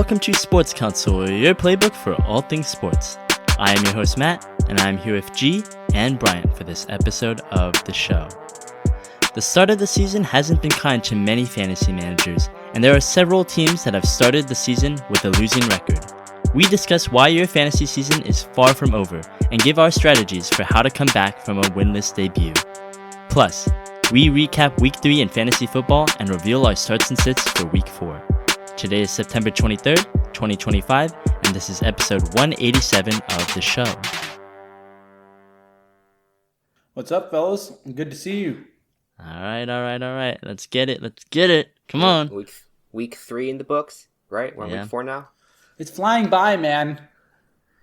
welcome to Sports Counsel, your playbook for all things sports. I am your host Matt, and I am here with G and Bryant for this episode of the show. The start of the season hasn't been kind to many fantasy managers, and there are several teams that have started the season with a losing record. We discuss why your fantasy season is far from over, and give our strategies for how to come back from a winless debut. Plus, we recap Week 3 in fantasy football and reveal our starts and sits for Week 4. Today is September 23rd, 2025, and this is episode 187 of the show. What's up, fellas? Good to see you. All right. Let's get it. Come on. Week 3 in the books, right? We're on Yeah. week 4 now. It's flying by, man.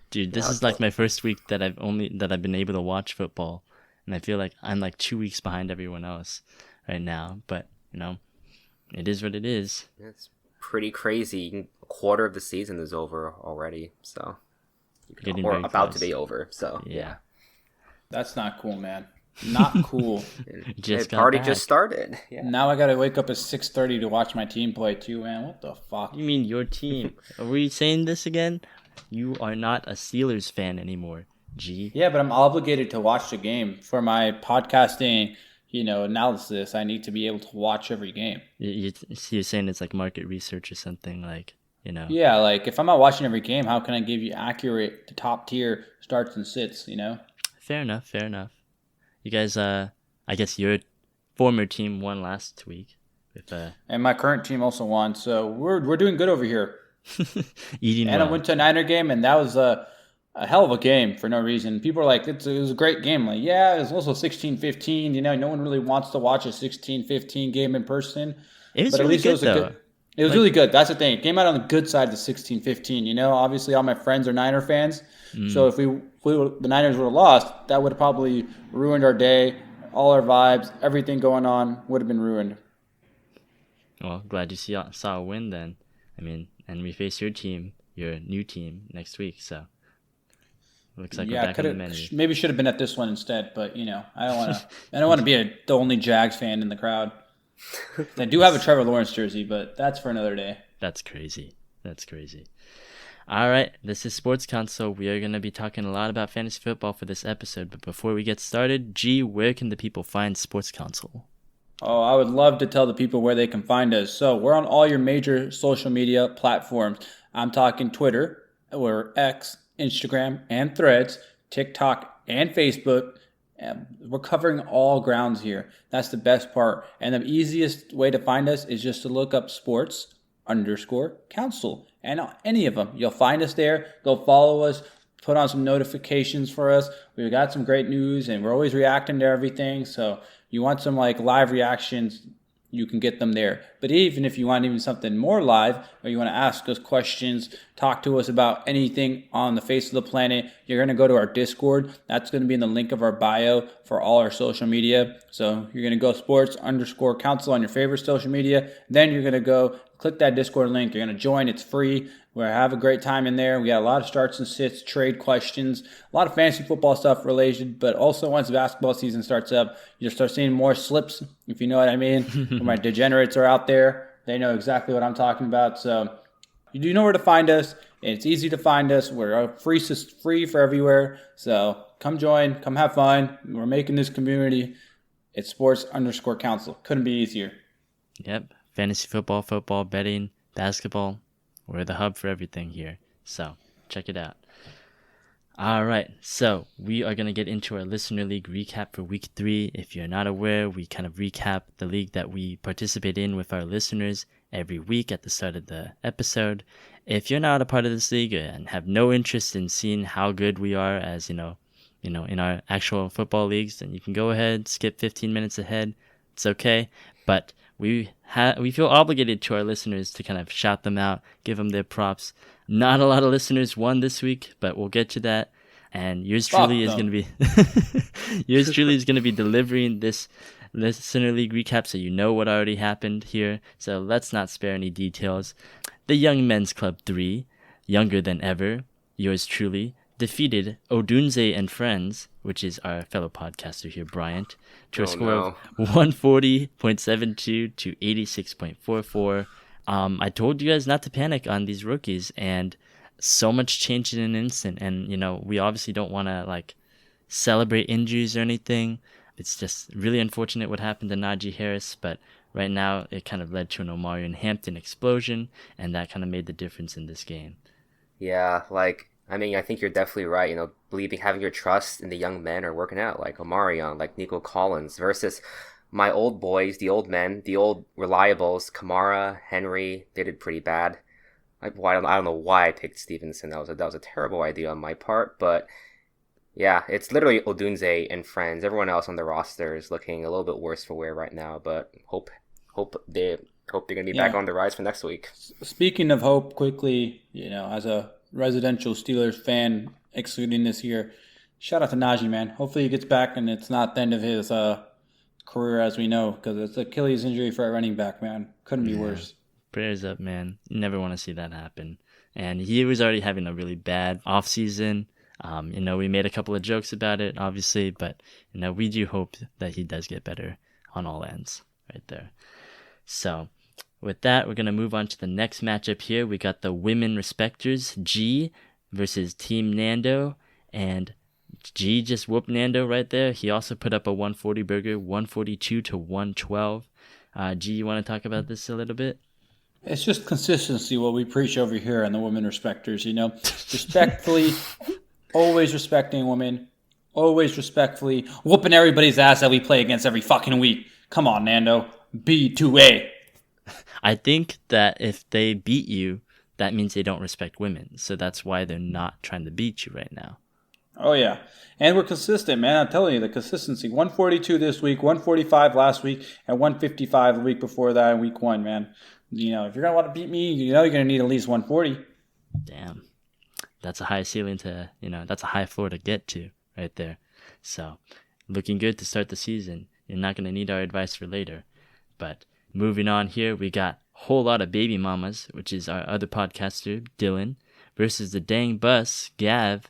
Dude, this is like my first week that I've been able to watch football, and I feel like I'm like 2 weeks behind everyone else right now. But it is what it is. It's pretty crazy. A quarter of the season is over already, so or about to be over. So yeah. That's not cool, man. Not cool. Just the party just started. Yeah. Now I gotta wake up at 6:30 to watch my team play too, man. What the fuck? You mean your team? Are we saying this again? You are not a Steelers fan anymore, G. Yeah, but I'm obligated to watch the game for my podcasting, analysis. I need to be able to watch every game. You're saying it's like market research or something, like, Yeah, like if I'm not watching every game, how can I give you accurate, top tier starts and sits? Fair enough. You guys, I guess your former team won last week with And my current team also won, so we're doing good over here. eating And well. I went to a Niner game, and that was a hell of a game for no reason. People are like, it was a great game. Like, yeah, it was also 16-15. No one really wants to watch a 16-15 game in person. It was but at really least good, it was though. It was really good. That's the thing. It came out on the good side of the 16-15. Obviously all my friends are Niner fans. So if the Niners would have lost, that would have probably ruined our day. All our vibes, everything going on would have been ruined. Well, glad you saw a win then. I mean, and we face your new team next week, so looks like we're back on the menu. Maybe should have been at this one instead, but I don't want to be the only Jags fan in the crowd. I do have a Trevor Lawrence jersey, but that's for another day. That's crazy. All right, this is Sports Counsel. We are going to be talking a lot about fantasy football for this episode, but before we get started, G, where can the people find Sports Counsel? Oh, I would love to tell the people where they can find us. So we're on all your major social media platforms. I'm talking Twitter, or X, Instagram, and Threads, TikTok, and Facebook. We're covering all grounds here. That's the best part. And the easiest way to find us is just to look up sports_counsel. And on any of them, you'll find us there. Go follow us. Put on some notifications for us. We've got some great news, and we're always reacting to everything. So you want some live reactions, you can get them there. But even if you want even something more live, or you want to ask us questions, talk to us about anything on the face of the planet, you're going to go to our Discord. That's going to be in the link of our bio for all our social media. So you're going to go sports_counsel on your favorite social media. Then you're going to go click that Discord link. You're going to join. It's free. We're going to have a great time in there. We got a lot of starts and sits, trade questions, a lot of fantasy football stuff related, but also once basketball season starts up, you'll start seeing more slips, if you know what I mean. When my degenerates are out there, they know exactly what I'm talking about. So you do know where to find us. It's easy to find us. We're free for everywhere. So come join, come have fun. We're making this community. It's sports_counsel. Couldn't be easier. Yep. Fantasy football, betting, basketball. We're the hub for everything here. So check it out. All right. So we are going to get into our Listener League recap for Week 3. If you're not aware, we kind of recap the league that we participate in with our listeners every week at the start of the episode. If you're not a part of this league and have no interest in seeing how good we are as, in our actual football leagues, then you can go ahead, skip 15 minutes ahead. It's okay. But we feel obligated to our listeners to kind of shout them out, give them their props. Not a lot of listeners won this week, but we'll get to that. And yours truly is going to be delivering this Listener League recap, so you know what already happened here. So let's not spare any details. The Young Men's Club 3, younger than ever, yours truly, defeated Odunze and Friends, which is our fellow podcaster here, Bryant, to a score of 140.72 to 86.44. I told you guys not to panic on these rookies, and so much changed in an instant. And, we obviously don't want to, like, celebrate injuries or anything. It's just really unfortunate what happened to Najee Harris, but right now it kind of led to an Omarion Hampton explosion, and that kind of made the difference in this game. Yeah, I think you're definitely right. Having your trust in the young men are working out, like Omarion, like Nico Collins, versus my old boys, the old men, the old reliables, Kamara, Henry. They did pretty bad. I don't know why I picked Stevenson. That was a terrible idea on my part, but yeah, it's literally Odunze and friends. Everyone else on the roster is looking a little bit worse for wear right now, but hope they're going to be back on the rise for next week. Speaking of hope, quickly, as a residential Steelers fan, excluding this year, shout out to Najee, man. Hopefully he gets back and it's not the end of his career as we know, because it's Achilles injury for a running back, man. Couldn't be worse. Prayers up, man. You never want to see that happen. And he was already having a really bad offseason. We made a couple of jokes about it, obviously, but, we do hope that he does get better on all ends right there. So with that, we're going to move on to the next matchup here. We got the women respecters, G versus Team Nando, and G just whooped Nando right there. He also put up a 140 burger, 142 to 112. G, you want to talk about this a little bit? It's just consistency, what we preach over here on the women respecters, respectfully, always respecting women, always respectfully whooping everybody's ass that we play against every fucking week. Come on, Nando. B2A. I think that if they beat you, that means they don't respect women. So that's why they're not trying to beat you right now. Oh, yeah. And we're consistent, man. I'm telling you, the consistency. 142 this week, 145 last week, and 155 the week before that in week 1, man. If you're going to want to beat me, you're going to need at least 140. Damn. That's a high ceiling that's a high floor to get to right there. So, looking good to start the season. You're not going to need our advice for later. But moving on here, we got Whole Lot of Baby Mamas, which is our other podcaster, Dylan, versus the Dang Bus, Gav.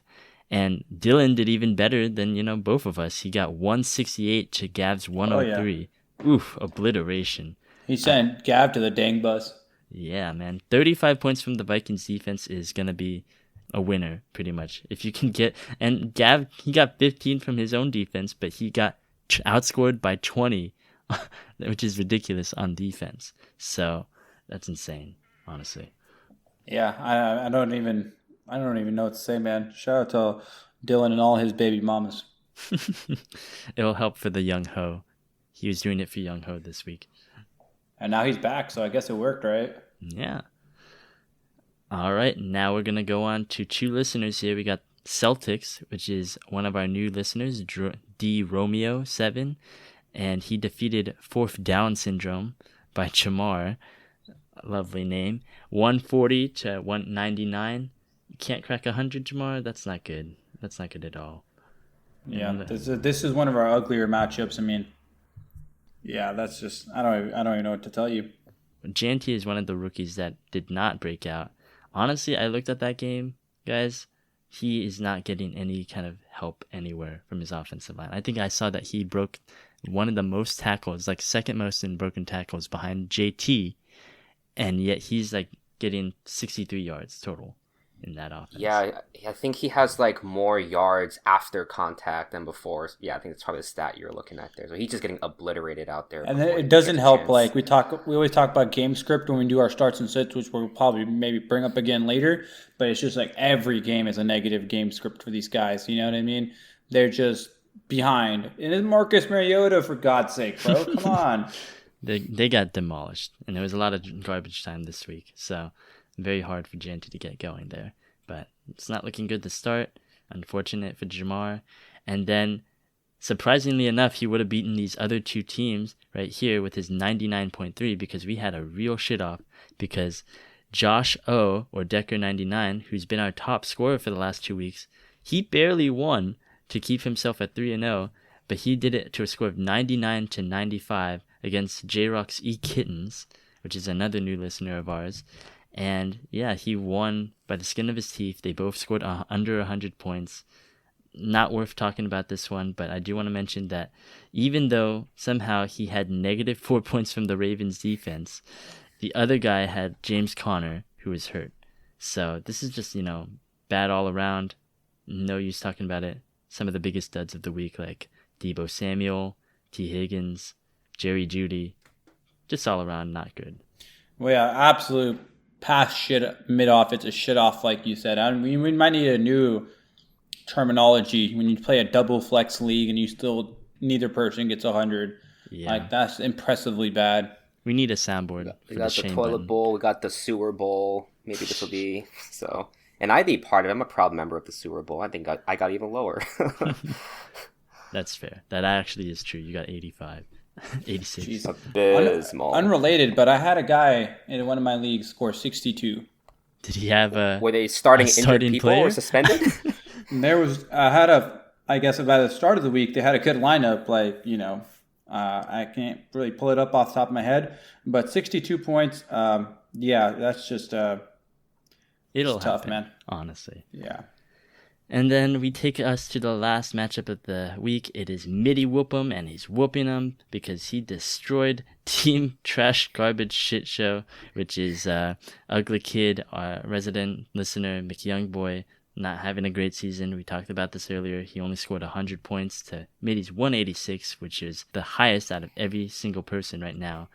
And Dylan did even better than, both of us. He got 168 to Gav's 103. Oh, yeah. Oof, obliteration. He sent Gav to the Dang Bus. Yeah, man. 35 points from the Vikings defense is going to be a winner, pretty much. If you can get... And Gav, he got 15 from his own defense, but he got outscored by 20, which is ridiculous on defense. So that's insane, honestly. Yeah, I don't even know what to say, man. Shout out to Dylan and all his baby mamas. It'll help for the Young Ho. He was doing it for Young Ho this week. And now he's back, so I guess it worked, right? Yeah. All right, now we're going to go on to 2 listeners here. We got Celtics, which is one of our new listeners, D Romeo 7, and he defeated Fourth Down Syndrome by Chamar. Lovely name. 140 to 199. You can't crack 100, Jamar? That's not good. That's not good at all. Yeah, this is one of our uglier matchups. I mean, yeah, that's just I don't even know what to tell you. Janty is one of the rookies that did not break out. Honestly, I looked at that game, guys. He is not getting any kind of help anywhere from his offensive line. I think I saw that he broke one of the most tackles, like second most in broken tackles behind JT, and yet he's like getting 63 yards total in that offense. Yeah, I think he has like more yards after contact than before. Yeah, I think that's probably the stat you're looking at there. So he's just getting obliterated out there. And it doesn't help. Like we always talk about game script when we do our starts and sits, which we'll probably maybe bring up again later. But it's just like every game is a negative game script for these guys. You know what I mean? They're just behind. And it's Marcus Mariota, for God's sake, bro. Come on. They got demolished, and there was a lot of garbage time this week. So very hard for Janty to get going there. But it's not looking good to start. Unfortunate for Jamar. And then, surprisingly enough, he would have beaten these other 2 teams right here with his 99.3 because we had a real shit off. Because Josh O, or Decker99, who's been our top scorer for the last 2 weeks, he barely won to keep himself at 3-0, but he did it to a score of 99 to 95 against J-Rock's E-Kittens, which is another new listener of ours. And yeah, he won by the skin of his teeth. They both scored under 100 points. Not worth talking about this one, but I do want to mention that even though somehow he had negative 4 points from the Ravens defense, The other guy had James Conner, who was hurt. So this is just, bad all around. No use talking about it. Some of the biggest duds of the week, like Deebo Samuel, T. Higgins, Jerry Jeudy. Just all around not good. Well, yeah, absolute pass shit mid-off. It's a shit off, like you said. We might need a new terminology when you play a double flex league and you still neither person gets 100. Yeah. Like, that's impressively bad. We need a soundboard. We got the toilet bowl. We got the sewer bowl. Maybe this will be so. And I'd be part of it. I'm a proud member of the sewer bowl. I think I got even lower. That's fair. That actually is true. You got 85. 86. Jeez. Abysmal. Unrelated, but I had a guy in one of my leagues score 62. Did he have Were they starting injured people player? or suspended? And I guess by the start of the week, they had a good lineup. Like, I can't really pull it up off the top of my head, but 62 points. Yeah, that's just It'll tough, happen, man. Honestly. Yeah. And then we take us to the last matchup of the week. It is Mitty Whoop'em, and he's whooping them because he destroyed Team Trash Garbage Shit Show, which is Ugly Kid, our resident listener, McYoungboy, not having a great season. We talked about this earlier. He only scored 100 points to Mitty's 186, which is the highest out of every single person right now.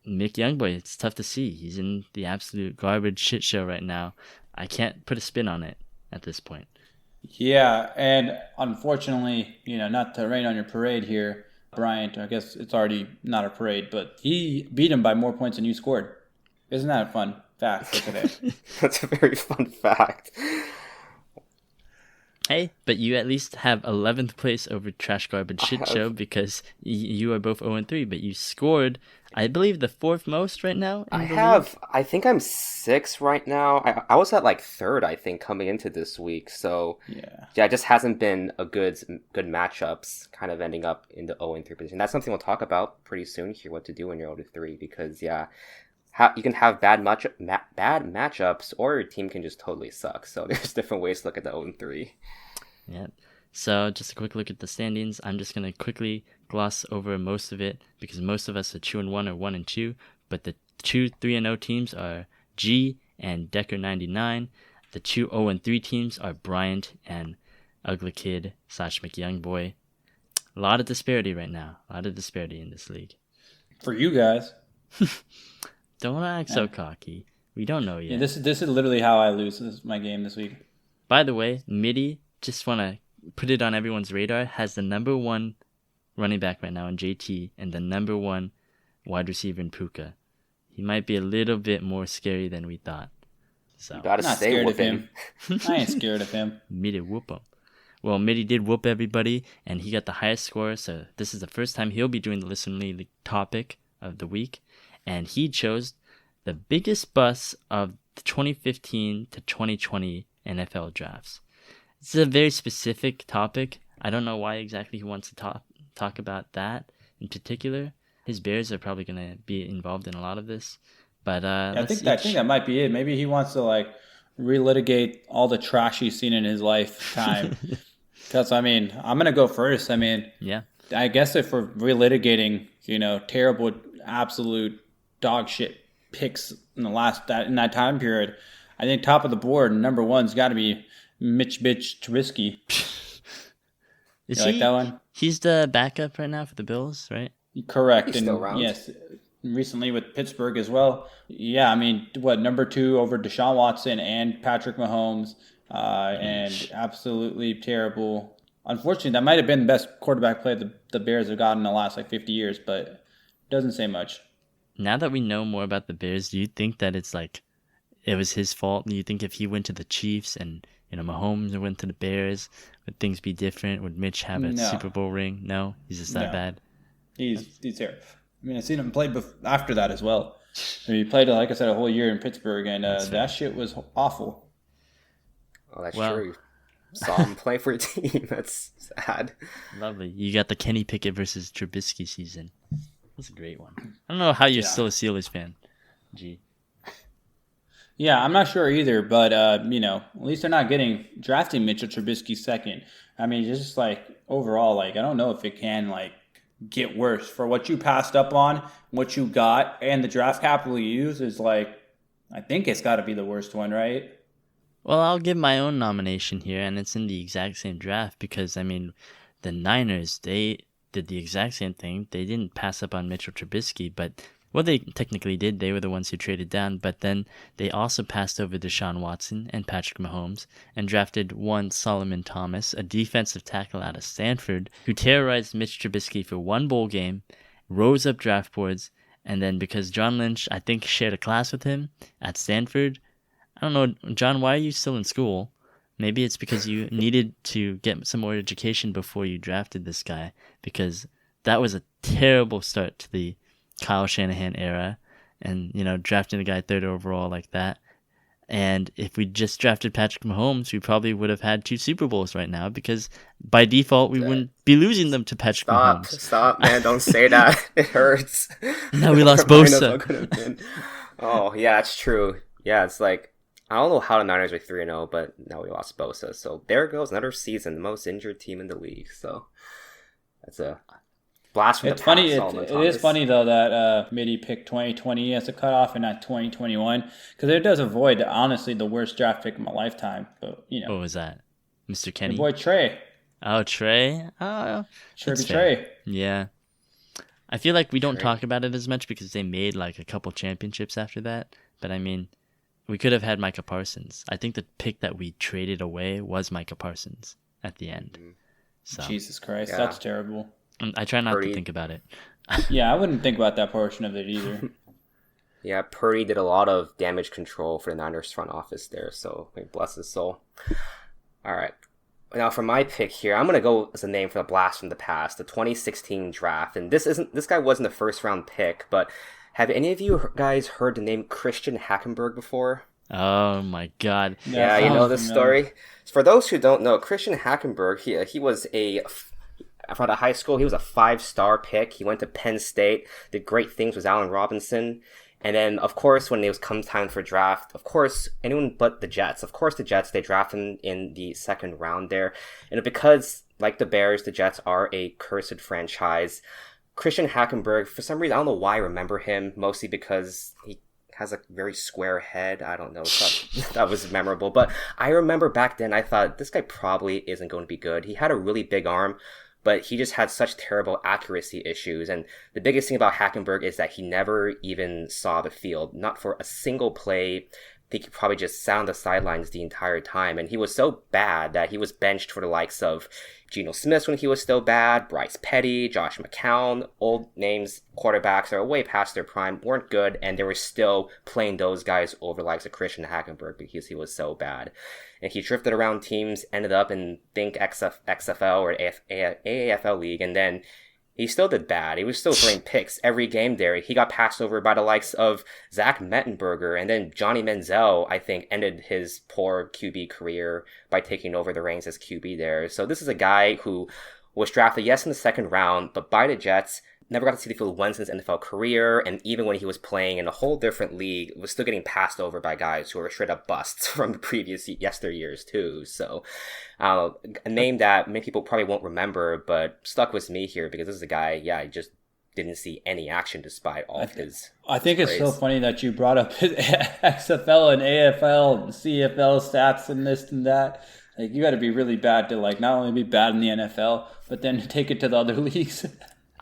McYoungboy, it's tough to see. He's in the absolute garbage shit show right now. I can't put a spin on it at this point. Yeah, and unfortunately, not to rain on your parade here, Bryant, I guess it's already not a parade, but he beat him by more points than you scored. Isn't that a fun fact for today? That's a very fun fact. Hey, but you at least have 11th place over Trash Garbage Shit Show because you are both 0-3, but you scored, I believe, the fourth most right now. I think I'm 6 right now. I was at like 3rd, I think, coming into this week. So yeah, it just hasn't been a good matchups, kind of ending up in the 0-3 position. That's something we'll talk about pretty soon here, what to do when you're 0-3, because yeah, you can have bad matchups, or your team can just totally suck. So there's different ways to look at the 0-3. Yeah. So just a quick look at the standings. I'm just going to quickly gloss over most of it because most of us are 2-1 or 1-2. But the 2 3-0 teams are G and Decker 99. The 2 0-3 teams are Bryant and Ugly Kid / McYoungboy. A lot of disparity right now. A lot of disparity in this league. For you guys. Don't act so cocky. We don't know yet. Yeah, this is literally how I lose. This is my game this week. By the way, Mitty, just want to put it on everyone's radar, has the number 1 running back right now in JT and the number 1 wide receiver in Puka. He might be a little bit more scary than we thought. So you gotta not stay scared with of him. I ain't scared of him. Mitty whoop him. Well, Mitty did whoop everybody, and he got the highest score, so this is the first time he'll be doing the Listen League topic of the week, and he chose the biggest bust of the 2015 to 2020 NFL drafts. This is a very specific topic. I don't know why exactly he wants to talk about that in particular. His Bears are probably going to be involved in a lot of this. But I think that might be it. Maybe he wants to relitigate all the trash he's seen in his lifetime. Because I'm going to go first. Yeah. I guess if we're relitigating, terrible, absolute dog shit picks in that time period, I think top of the board, number 1's got to be Mitch Trubisky. Is you like that one? He's the backup right now for the Bills, right? Correct. He's still around. Yes, recently with Pittsburgh as well. Yeah, number 2 over Deshaun Watson and Patrick Mahomes, and absolutely terrible. Unfortunately, that might have been the best quarterback play the Bears have gotten in the last 50 years, but it doesn't say much. Now that we know more about the Bears, do you think that it's it was his fault? Do you think if he went to the Chiefs and Mahomes went to the Bears, would things be different? Would Mitch have a Super Bowl ring? No, he's just that bad. He's terrible. I've seen him play after that as well. He played, like I said, a whole year in Pittsburgh, and that shit was awful. Oh, that's true. Saw him play for a team. That's sad. Lovely. You got the Kenny Pickett versus Trubisky season. That's a great one. I don't know how you're still a Steelers fan. Gee. Yeah, I'm not sure either, but at least they're not drafting Mitchell Trubisky second. Just overall, I don't know if it can get worse. For what you passed up on, what you got, and the draft capital you use is like, I think it's got to be the worst one, right? Well, I'll give my own nomination here, and it's in the exact same draft because, I mean, the Niners, they did the exact same thing. They didn't pass up on Mitchell Trubisky, but well, they technically did. They were the ones who traded down, but then they also passed over Deshaun Watson and Patrick Mahomes and drafted one Solomon Thomas, a defensive tackle out of Stanford, who terrorized Mitch Trubisky for one bowl game, rose up draft boards, and then because John Lynch, I think, shared a class with him at Stanford. I don't know, John, why are you still in school? Maybe it's because you needed to get some more education before you drafted this guy, because that was a terrible start to the Kyle Shanahan era, and drafting a guy third overall like that. And if we just drafted Patrick Mahomes, we probably would have had 2 Super Bowls right now, because by default we wouldn't be losing them to Patrick Mahomes. Stop, man! Don't say that. It hurts. No, we lost Bosa. Oh yeah, it's true. Yeah, it's like, I don't know how the Niners are 3-0, but now we lost Bosa. So there goes another season, the most injured team in the league. So that's a blast from the past. Funny. It is funny though that Mitty picked 2020 as a cutoff and not 2021, because it does avoid honestly the worst draft pick of my lifetime. But what was that, Mr. Kenny? Your boy Trey. Oh, Trey. Oh, Sure, Trey. Yeah. I feel like we don't talk about it as much because they made like a couple championships after that. But I mean, we could have had Micah Parsons. I think the pick that we traded away was Micah Parsons at the end. So Jesus Christ, that's terrible. I try not to think about it. Yeah, I wouldn't think about that portion of it either. Yeah, Purdy did a lot of damage control for the Niners front office there, so bless his soul. All right. Now for my pick here, I'm going to go as a name for the blast from the past, the 2016 draft. And this guy wasn't a first round pick, but have any of you guys heard the name Christian Hackenberg before? Oh my God! Yeah, you know this story. For those who don't know, Christian Hackenberg, he was from the high school. He was a 5-star pick. He went to Penn State. Did great things with Allen Robinson. And then, of course, when it was come time for draft, of course, anyone but the Jets. Of course, the Jets, they draft him in the second round there. And because, like the Bears, the Jets are a cursed franchise. Christian Hackenberg, for some reason, I don't know why I remember him, mostly because he has a very square head. I don't know. That was memorable. But I remember back then, I thought, this guy probably isn't going to be good. He had a really big arm, but he just had such terrible accuracy issues. And the biggest thing about Hackenberg is that he never even saw the field, not for a single play. I think he probably just sat on the sidelines the entire time. And he was so bad that he was benched for the likes of Geno Smith when he was still bad, Bryce Petty, Josh McCown, old names, quarterbacks that are way past their prime, weren't good, and they were still playing those guys over the likes of Christian Hackenberg because he was so bad. And he drifted around teams, ended up in, think, XFL or AAFL league, and then he still did bad. He was still throwing picks every game there. He got passed over by the likes of Zach Mettenberger, and then Johnny Manziel, I think, ended his poor QB career by taking over the reins as QB there. So this is a guy who was drafted, yes, in the second round, but by the Jets, never got to see the field once in his NFL career, and even when he was playing in a whole different league, was still getting passed over by guys who were straight up busts from the previous yesteryears too. So a name that many people probably won't remember, but stuck with me here because this is a guy, I just didn't see any action despite all of his I think praise. It's so funny that you brought up his XFL and AFL and CFL stats and this and that. Like, you got to be really bad to not only be bad in the NFL, but then take it to the other leagues.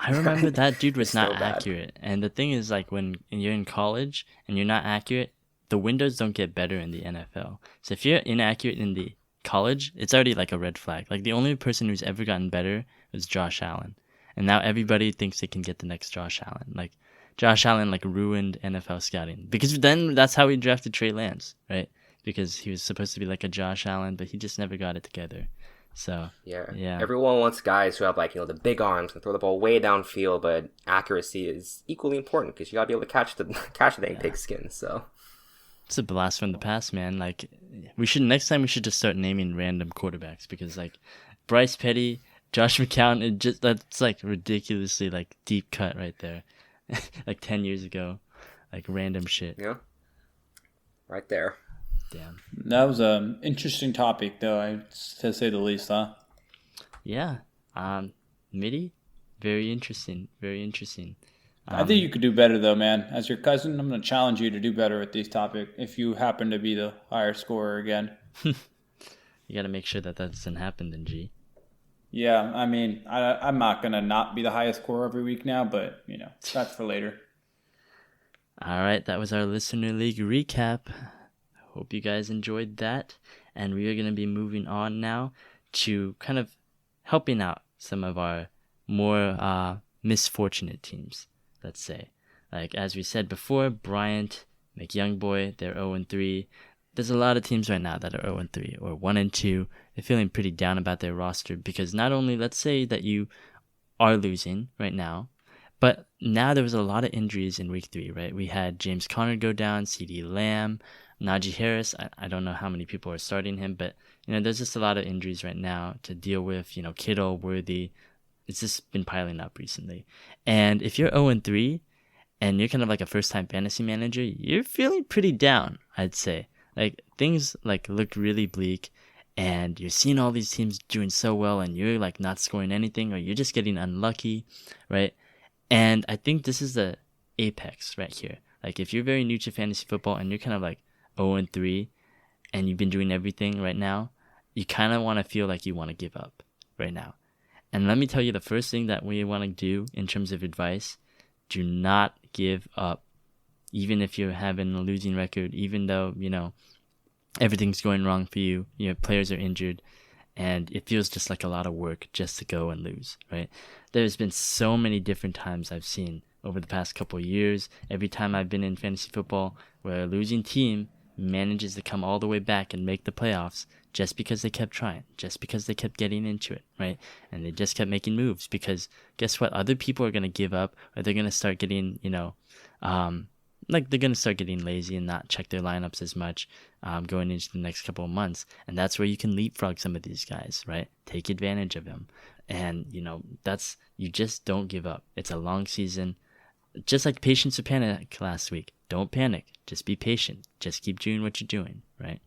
I remember that dude was not So bad. accurate. And the thing is, when you're in college and you're not accurate, the windows don't get better in the NFL. So if you're inaccurate in the college, it's already like a red flag. The only person who's ever gotten better was Josh Allen. And now everybody thinks they can get the next Josh Allen. Josh Allen ruined NFL scouting. Because then that's how we drafted Trey Lance, right? Because he was supposed to be like a Josh Allen, but he just never got it together. So yeah. Everyone wants guys who have the big arms and throw the ball way downfield, but accuracy is equally important because you gotta be able to catch the dang pigskin. So it's a blast from the past, man. Next time we should just start naming random quarterbacks because Bryce Petty, Josh McCown, that's ridiculously deep cut right there. 10 years ago, random shit. Yeah, right there. Damn. That was an interesting topic, though, to say the least, huh? Yeah. Mitty, Very interesting. Very interesting. I think you could do better though, man. As your cousin, I'm going to challenge you to do better with these topics if you happen to be the higher scorer again. You got to make sure that doesn't happen then, G. Yeah, I mean, I'm not going to not be the highest scorer every week now, but, that's for later. All right, that was our Listener League recap. Hope you guys enjoyed that. And we are going to be moving on now to kind of helping out some of our more misfortunate teams, let's say. Like, as we said before, Bryant, McYoungboy, they're 0-3. There's a lot of teams right now that are 0-3 or 1-2. They're feeling pretty down about their roster because not only, let's say that you are losing right now, but now there was a lot of injuries in week 3, right? We had James Conner go down, CeeDee Lamb, Najee Harris. I don't know how many people are starting him, but there's just a lot of injuries right now to deal with. Kittle, Worthy. It's just been piling up recently. And if you're 0-3 and you're kind of like a first-time fantasy manager, you're feeling pretty down, I'd say. Like, things look really bleak, and you're seeing all these teams doing so well, and you're like not scoring anything, or you're just getting unlucky, right? And I think this is the apex right here. Like, if you're very new to fantasy football and you're kind of like 0-3 and you've been doing everything right now, you kind of want to feel like you want to give up right now. And let me tell you, the first thing that we want to do in terms of advice, do not give up. Even if you're having a losing record, even though, everything's going wrong for you, players are injured, and it feels just like a lot of work just to go and lose, right? There's been so many different times I've seen over the past couple of years, every time I've been in fantasy football, where a losing team manages to come all the way back and make the playoffs just because they kept trying, just because they kept getting into it, right? And they just kept making moves because guess what? Other people are going to give up, or they're going to start getting, they're going to start getting lazy and not check their lineups as much going into the next couple of months. And that's where you can leapfrog some of these guys, right? Take advantage of them. And, you just don't give up. It's a long season. Just like patience or panic last week. Don't panic. Just be patient. Just keep doing what you're doing, right?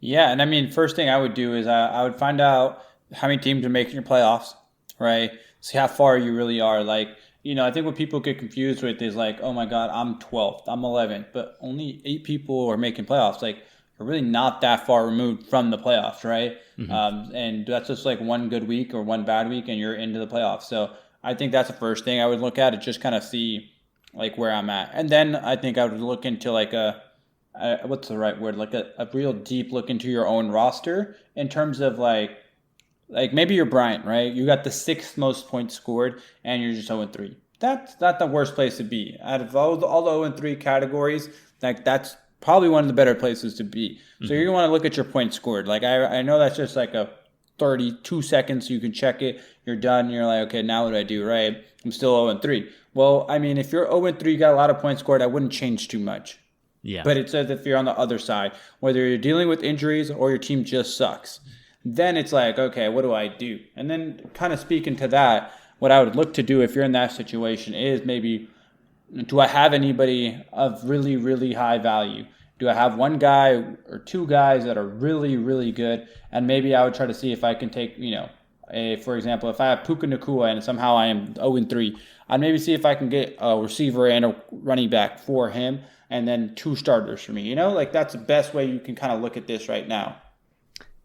Yeah, and I mean, first thing I would do is I would find out how many teams are making your playoffs, right? See how far you really are. Like, I think what people get confused with is like, oh my God, I'm 12th, I'm 11th, but only 8 people are making playoffs. Like, you're really not that far removed from the playoffs, right? Mm-hmm. And that's just like one good week or one bad week, and you're into the playoffs. So I think that's the first thing I would look at, is just kind of see like where I'm at. And then I think I would look into like what's the right word? Like a real deep look into your own roster in terms of like maybe you're Bryant, right? You got the 6th most points scored and you're just 0-3. That's not the worst place to be. Out of all the 0-3 categories, like that's probably one of the better places to be. Mm-hmm. So you're going to want to look at your points scored. Like I know that's just like a 32 seconds, so you can check it. You're done. And you're like, okay, now what do I do, right? I'm still 0-3. Well, I mean, if you're 0-3, you got a lot of points scored, I wouldn't change too much. Yeah. But it says if you're on the other side, whether you're dealing with injuries or your team just sucks, then it's like, okay, what do I do? And then kind of speaking to that, what I would look to do if you're in that situation is maybe, do I have anybody of really, really high value? Do I have one guy or 2 guys that are really, really good? And maybe I would try to see if I can take, for example, if I have Puka Nacua and somehow I am 0-3, I'd maybe see if I can get a receiver and a running back for him, and then 2 starters for me. Like that's the best way you can kind of look at this right now.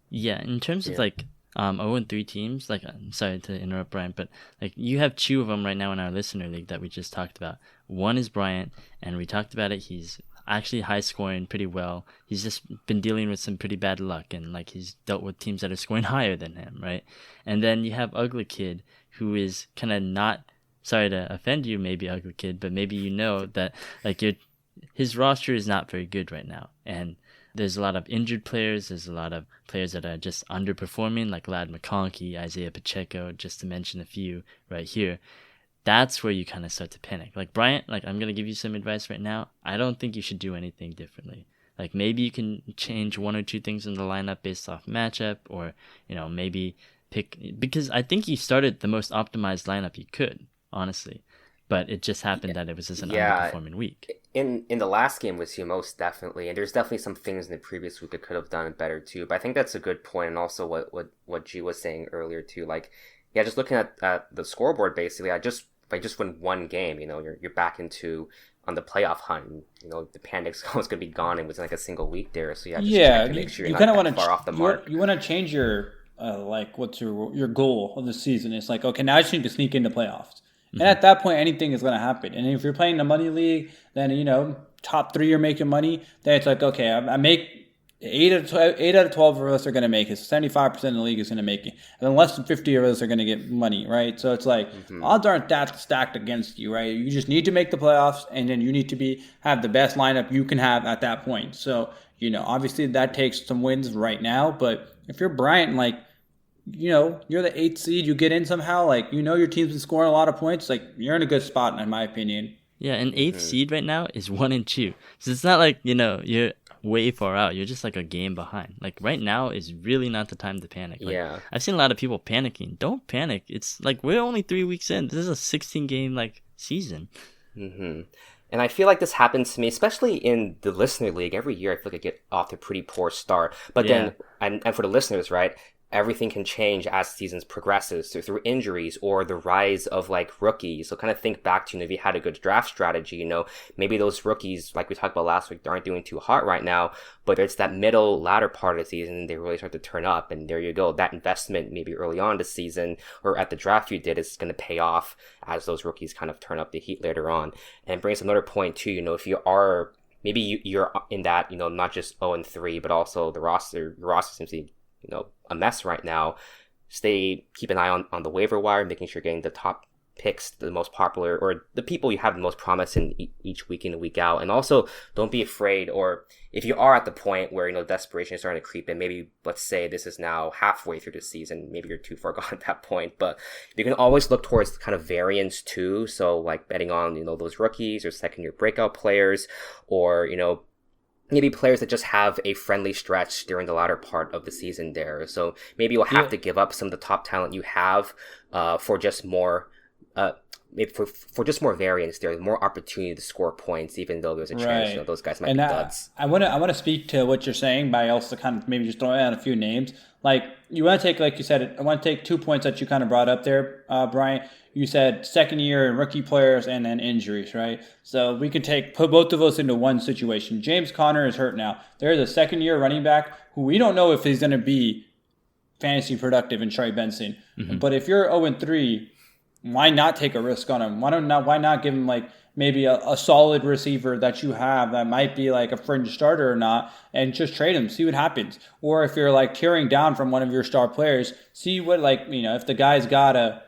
Yeah, in terms of like 0-3 teams, like, I'm sorry to interrupt, Bryant, but like you have 2 of them right now in our listener league that we just talked about. One is Bryant, and we talked about it. He's actually high scoring pretty well. He's just been dealing with some pretty bad luck, and like he's dealt with teams that are scoring higher than him, right? And then you have Ugly Kid, who is kind of not, sorry to offend you, maybe Ugly Kid, but maybe that like his roster is not very good right now, and there's a lot of injured players. There's a lot of players that are just underperforming, like Lad McConkey, Isaiah Pacheco, just to mention a few right here. That's where you kind of start to panic. Like Bryant, like I'm going to give you some advice right now. I don't think you should do anything differently. Like maybe you can change 1 or 2 things in the lineup based off matchup, or, maybe pick, because I think you started the most optimized lineup you could, honestly. But it just happened that it was just an underperforming week. In the last game with you, most definitely, and there's definitely some things in the previous week that could have done better too. But I think that's a good point, and also what G was saying earlier too. Like, Yeah, just looking at the scoreboard, basically, if I just win one game, you're back into on the playoff hunt. The panic's almost gonna be gone and within like a single week there. So yeah, just check Yeah, to make sure you you're not kind of want that far off the to mark. you want to change your like what's your goal of the season. It's like, okay, now I just need to sneak into playoffs, and Hmm. at that point, anything is going to happen. And if you're playing the money league, then top three are making money. Then it's like, okay, I make 8 out of 12 of us are going to make it. So 75% of the league is going to make it, and then less than 50 of us are going to get money, right? So it's like Hmm. odds aren't that stacked against you, right? You just need to make the playoffs, and then you need to have the best lineup you can have at that point. So obviously that takes some wins right now, but if you're Bryant, like you're the 8th seed, you get in somehow, like your team's been scoring a lot of points, like you're in a good spot in my opinion. Yeah, an eighth Hmm. seed right now is 1-2. So it's not like, you're way far out. You're just like a game behind. Like right now is really not the time to panic. Like Yeah. I've seen a lot of people panicking. Don't panic. It's like we're only 3 weeks in. This is a 16 game like season. Hmm. And I feel like this happens to me, especially in the listener league. Every year, I feel like I get off to a pretty poor start. But Yeah. then, and for the listeners, right? Everything can change as seasons progresses through injuries or the rise of like rookies. So kind of think back to if you had a good draft strategy, maybe those rookies, like we talked about last week, aren't doing too hot right now, but it's that middle latter part of the season they really start to turn up, and there you go. That investment maybe early on this season or at the draft you did is going to pay off as those rookies kind of turn up the heat later on. And it brings another point too. If you are maybe you're in that not just 0-3, but also your roster seems to be a mess right now. Keep an eye on the waiver wire, making sure you're getting the top picks, the most popular, or the people you have the most promise in each week in and week out. And also, don't be afraid, or if you are at the point where desperation is starting to creep in, maybe let's say this is now halfway through the season, maybe you're too far gone at that point, but you can always look towards kind of variance too. So like betting on those rookies or second year breakout players, or maybe players that just have a friendly stretch during the latter part of the season there. So maybe you'll have Yeah. to give up some of the top talent you have for just more maybe for just more variance there, more opportunity to score points, even though there's a chance Right. those guys might And be I, duds. I want to I want to speak to what you're saying by also kind of maybe just throwing out a few names. Like you want to take, like you said, I want to take 2 points that you kind of brought up there, Brian. You said second year and rookie players and then injuries, right? So we can put both of those into one situation. James Conner is hurt now. There's a second year running back who we don't know if he's going to be fantasy productive in Trey Benson. Hmm. But if you're 0-3, why not take a risk on him? Why not give him like maybe a solid receiver that you have that might be like a fringe starter or not, and just trade him, see what happens. Or if you're like tearing down from one of your star players, see what if the guy's got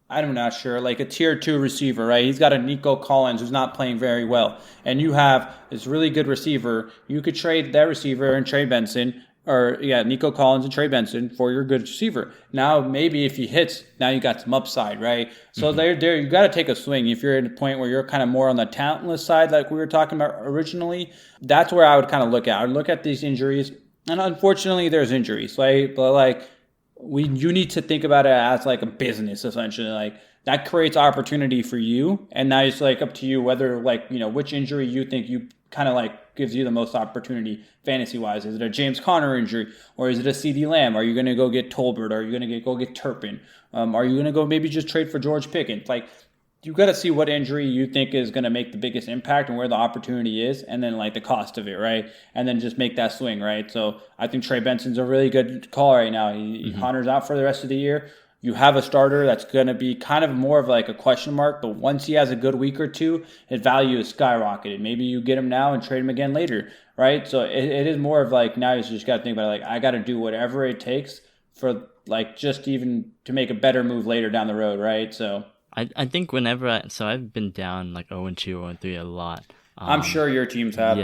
I'm not sure, like a tier 2 receiver, right? He's got a Nico Collins who's not playing very well, and you have this really good receiver. You could trade that receiver and Trey Benson, or Nico Collins and Trey Benson for your good receiver. Now maybe if he hits, now you got some upside, right? So Hmm. there you got to take a swing. If you're at a point where you're kind of more on the talentless side, like we were talking about originally, that's where I would kind of look at. I would look at these injuries, and unfortunately, there's injuries, right? But like you need to think about it as like a business essentially. Like that creates opportunity for you, and now it's like up to you whether which injury you think you kind of like gives you the most opportunity fantasy wise. Is it a James Conner injury, or is it a CD Lamb? Are you going to go get Tolbert? Are you going to go get Turpin? Are you going to go maybe just trade for George Pickens? Like you got to see what injury you think is going to make the biggest impact and where the opportunity is, and then like the cost of it, right? And then just make that swing, right? So I think Trey Benson's a really good call right now. Hmm. Connor's out for the rest of the year. You have a starter that's going to be kind of more of like a question mark, but once he has a good week or two, his value is skyrocketed. Maybe you get him now and trade him again later, right? So it is more of like now you just got to think about it, like I got to do whatever it takes for like just even to make a better move later down the road, right? So I think so I've been down like 0-2, 0-3 a lot. I'm sure your teams have the.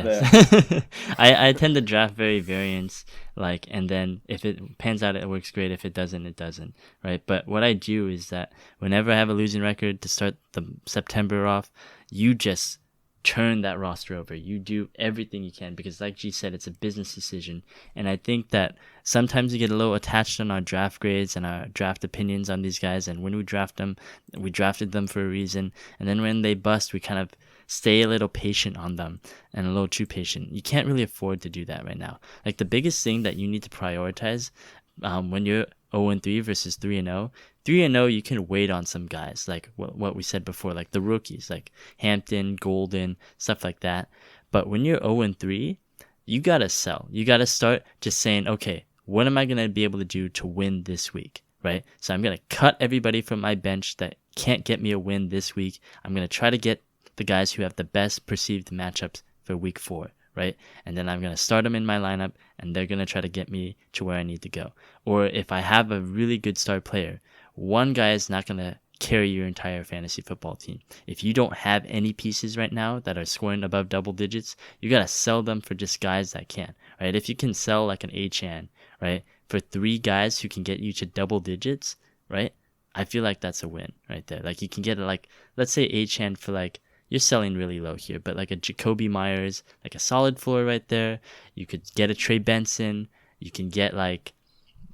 Yes. I tend to draft very variance, like, and then if it pans out, it works great. If it doesn't, it doesn't, right? But what I do is that whenever I have a losing record to start the September off, you just turn that roster over. You do everything you can because, like G said, it's a business decision. And I think that sometimes we get a little attached on our draft grades and our draft opinions on these guys. And when we draft them, we drafted them for a reason. And then when they bust, we kind of stay a little patient on them and a little too patient. You can't really afford to do that right now. Like the biggest thing that you need to prioritize when you're 0-3 versus 3-0, 3-0 you can wait on some guys like what we said before, like the rookies, like Hampton, Golden, stuff like that. But when you're 0-3, you gotta sell. You gotta start just saying, okay, what am I gonna be able to do to win this week, right? So I'm gonna cut everybody from my bench that can't get me a win this week. I'm gonna try to get the guys who have the best perceived matchups for week 4, right? And then I'm going to start them in my lineup, and they're going to try to get me to where I need to go. Or if I have a really good star player, one guy is not going to carry your entire fantasy football team. If you don't have any pieces right now that are scoring above double digits, you got to sell them for just guys that can, right? If you can sell like an Achan, right, for 3 guys who can get you to double digits, right, I feel like that's a win right there. Like you can get like, let's say Achan for like, you're selling really low here, but like a Jacoby Myers, like a solid floor right there. You could get a Trey Benson. You can get like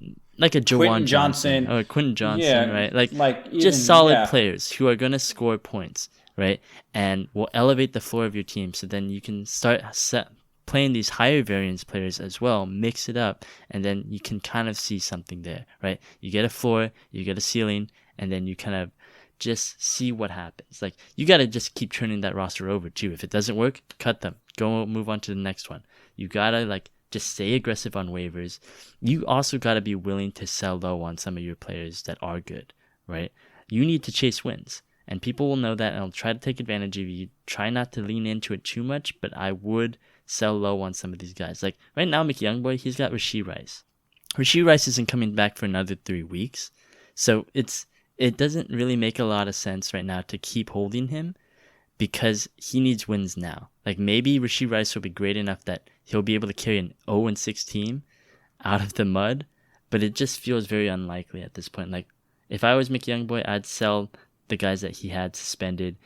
a Jawan Johnson or a Quentin Johnson, Yeah, right? Like even, just solid yeah. players who are going to score points, right? And will elevate the floor of your team. So then you can start playing these higher variance players as well, mix it up, and then you can kind of see something there, right? You get a floor, you get a ceiling, and then you kind of just see what happens. Like you got to just keep turning that roster over too. If it doesn't work, cut them. Go move on to the next one. You got to like just stay aggressive on waivers. You also got to be willing to sell low on some of your players that are good, right? You need to chase wins, and people will know that and they'll try to take advantage of you. Try not to lean into it too much, but I would sell low on some of these guys. Like right now, McYoungboy, he's got Rashee Rice. Rashee Rice isn't coming back for another 3 weeks, so it doesn't really make a lot of sense right now to keep holding him because he needs wins now. Like maybe Rashee Rice will be great enough that he'll be able to carry an 0-6 team out of the mud, but it just feels very unlikely at this point. Like if I was McYoungboy, I'd sell the guys that he had suspended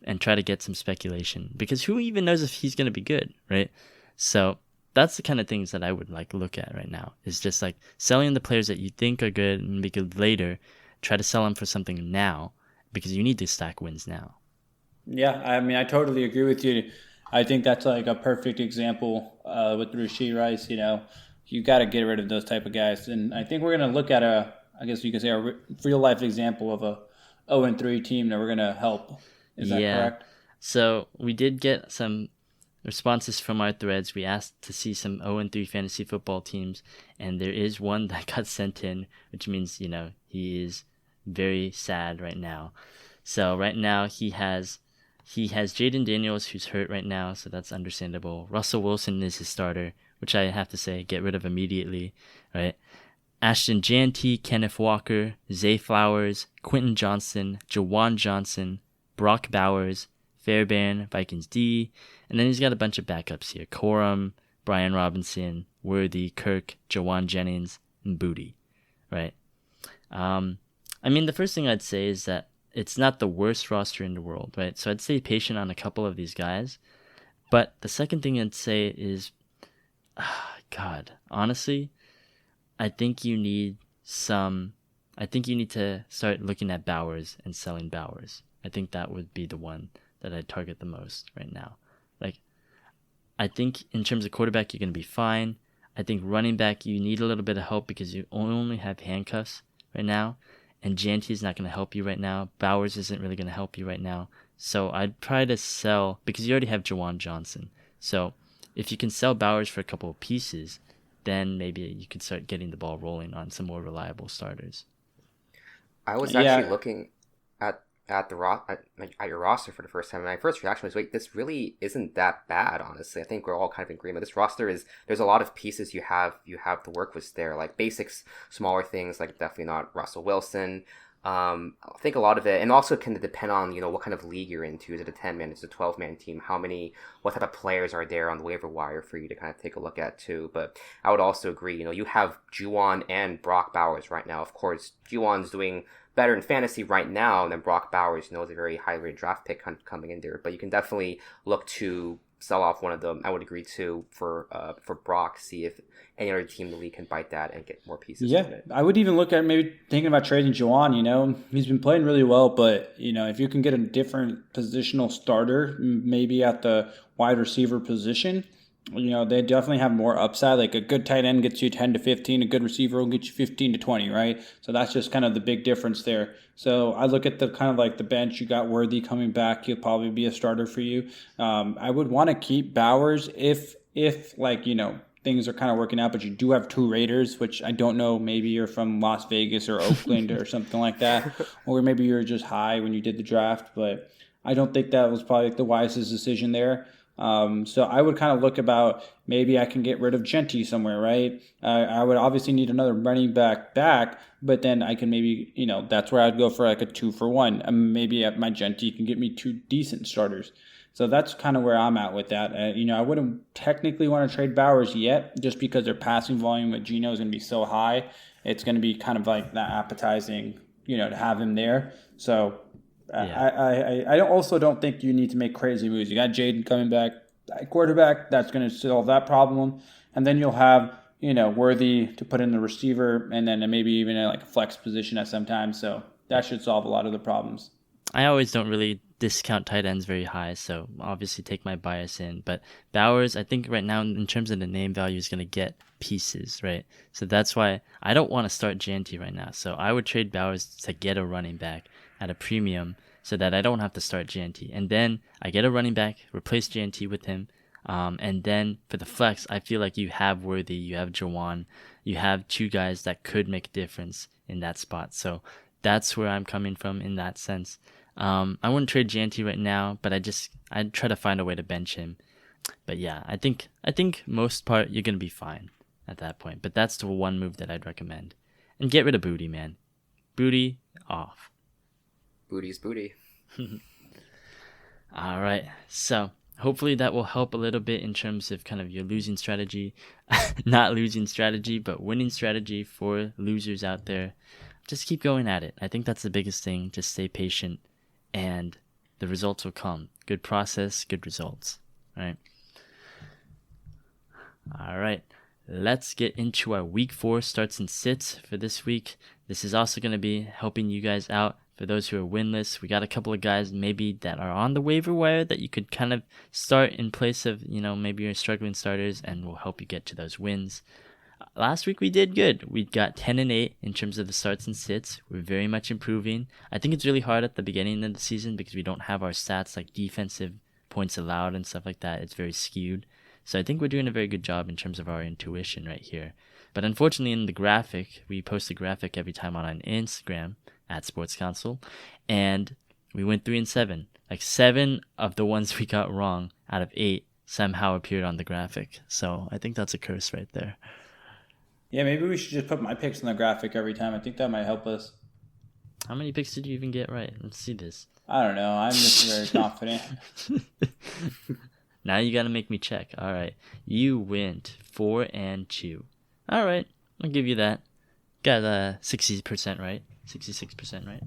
and try to get some speculation because who even knows if he's going to be good, right? So that's the kind of things that I would like look at right now is just like selling the players that you think are good and be good later. Try to sell them for something now because you need to stack wins now. Yeah, I mean, I totally agree with you. I think that's like a perfect example with Rashee Rice. You know, you got to get rid of those type of guys, and I think we're going to look at I guess you could say, a real life example of a 0-3 team that we're going to help. Is that correct? So we did get some responses from our threads. We asked to see some 0-3 fantasy football teams, and there is one that got sent in, which means, you know, he is very sad right now. So right now he has Jaden Daniels, who's hurt right now, so that's understandable. Russell Wilson is his starter, which I have to say, get rid of immediately, right? Ashton Janty, Kenneth Walker, Zay Flowers, Quentin Johnson, Jawan Johnson, Brock Bowers, Fairbairn, Vikings D, and then he's got a bunch of backups here. Corum, Brian Robinson, Worthy, Kirk, Jawan Jennings, and Booty, right? I mean, the first thing I'd say is that it's not the worst roster in the world, right? So I'd stay patient on a couple of these guys. But the second thing I'd say is, God, honestly, I think you need to start looking at Bowers and selling Bowers. I think that would be the one that I'd target the most right now. Like, I think in terms of quarterback, you're going to be fine. I think running back, you need a little bit of help because you only have handcuffs right now. And Janty is not going to help you right now. Bowers isn't really going to help you right now. So I'd try to sell, because you already have Jawan Johnson. So if you can sell Bowers for a couple of pieces, then maybe you could start getting the ball rolling on some more reliable starters. I was actually looking at your roster for the first time, and my first reaction was, wait, this really isn't that bad, honestly. I think we're all kind of in agreement. This roster there's a lot of pieces you have to work with there, like basics, smaller things, like definitely not Russell Wilson. I think a lot of it, and also can depend on, you know, what kind of league you're into. Is it a 10-man, is it a 12-man team? What type of players are there on the waiver wire for you to kind of take a look at too? But I would also agree, you know, you have Juwan and Brock Bowers right now. Of course, Juwan's doing better in fantasy right now than Brock Bowers, you know, is a very high rated draft pick coming in there. But you can definitely look to sell off one of them. I would agree too for Brock, see if any other team in the league can bite that and get more pieces. Yeah, I would even look at maybe thinking about trading Jawan. You know, he's been playing really well, but you know, if you can get a different positional starter, maybe at the wide receiver position, They definitely have more upside. Like a good tight end gets you 10 to 15, a good receiver will get you 15 to 20, right? So that's just kind of the big difference there. So I look at the kind of like the bench. You got Worthy coming back. He'll probably be a starter for you. I would want to keep Bowers if like, things are kind of working out, but you do have 2 Raiders, which I don't know. Maybe you're from Las Vegas or Oakland or something like that. Or maybe you're just high when you did the draft, but I don't think that was probably the wisest decision there. So I would kind of look about maybe I can get rid of Genty somewhere, right? I would obviously need another running back, but then I can maybe, that's where I'd go for like a 2-for-1. Maybe at my Genty can get me 2 decent starters. So that's kind of where I'm at with that. I wouldn't technically want to trade Bowers yet, just because their passing volume with Geno is going to be so high. It's going to be kind of like that appetizing, to have him there. So yeah. I also don't think you need to make crazy moves. You got Jaden coming back at quarterback. That's going to solve that problem. And then you'll have, Worthy to put in the receiver and then maybe even like a flex position at some time. So that should solve a lot of the problems. I always don't really discount tight ends very high, so obviously take my bias in. But Bowers, I think right now in terms of the name value, is going to get pieces, right? So that's why I don't want to start Janty right now. So I would trade Bowers to get a running back at a premium so that I don't have to start Janty. And then I get a running back, replace Janty with him. And then for the flex, I feel like you have Worthy, you have Jawan, you have 2 guys that could make a difference in that spot. So that's where I'm coming from in that sense. I wouldn't trade Janty right now, but I'd try to find a way to bench him. But yeah, I think most part you're gonna be fine at that point. But that's the one move that I'd recommend. And get rid of Booty, man. Booty off. Booty's booty. All right, so hopefully that will help a little bit in terms of kind of your losing strategy. Not losing strategy, but winning strategy for losers out there. Just keep going at it. I think that's the biggest thing. Just stay patient and the results will come. Good process, good results. All right. Let's get into our week 4 starts and sits for this week. This is also going to be helping you guys out. For those who are winless, we got a couple of guys maybe that are on the waiver wire that you could kind of start in place of, maybe your struggling starters, and will help you get to those wins. Last week we did good. We got 10-8 in terms of the starts and sits. We're very much improving. I think it's really hard at the beginning of the season because we don't have our stats like defensive points allowed and stuff like that. It's very skewed. So I think we're doing a very good job in terms of our intuition right here. But unfortunately in the graphic, we post a graphic every time on Instagram at Sports Counsel, and we went 3-7. Like 7 of the ones we got wrong out of 8 somehow appeared on the graphic. So I think that's a curse right there. Yeah, maybe we should just put my picks on the graphic every time. I think that might help us. How many picks did you even get right? Let's see this. I don't know. I'm just very confident. Now you got to make me check. All right. You went 4-2. All right. I'll give you that. Got 60% right. 66% right.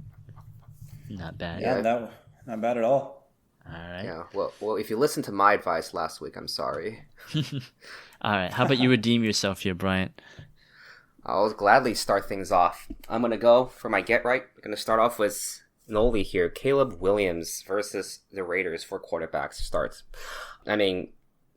Not bad. Yeah, not bad at all. All right. Yeah. Well, if you listened to my advice last week, I'm sorry. All right. How about you redeem yourself here, Bryant? I'll gladly start things off. I'm going to go for my get right. I'm going to start off with Noli here. Caleb Williams versus the Raiders for quarterbacks starts. I mean,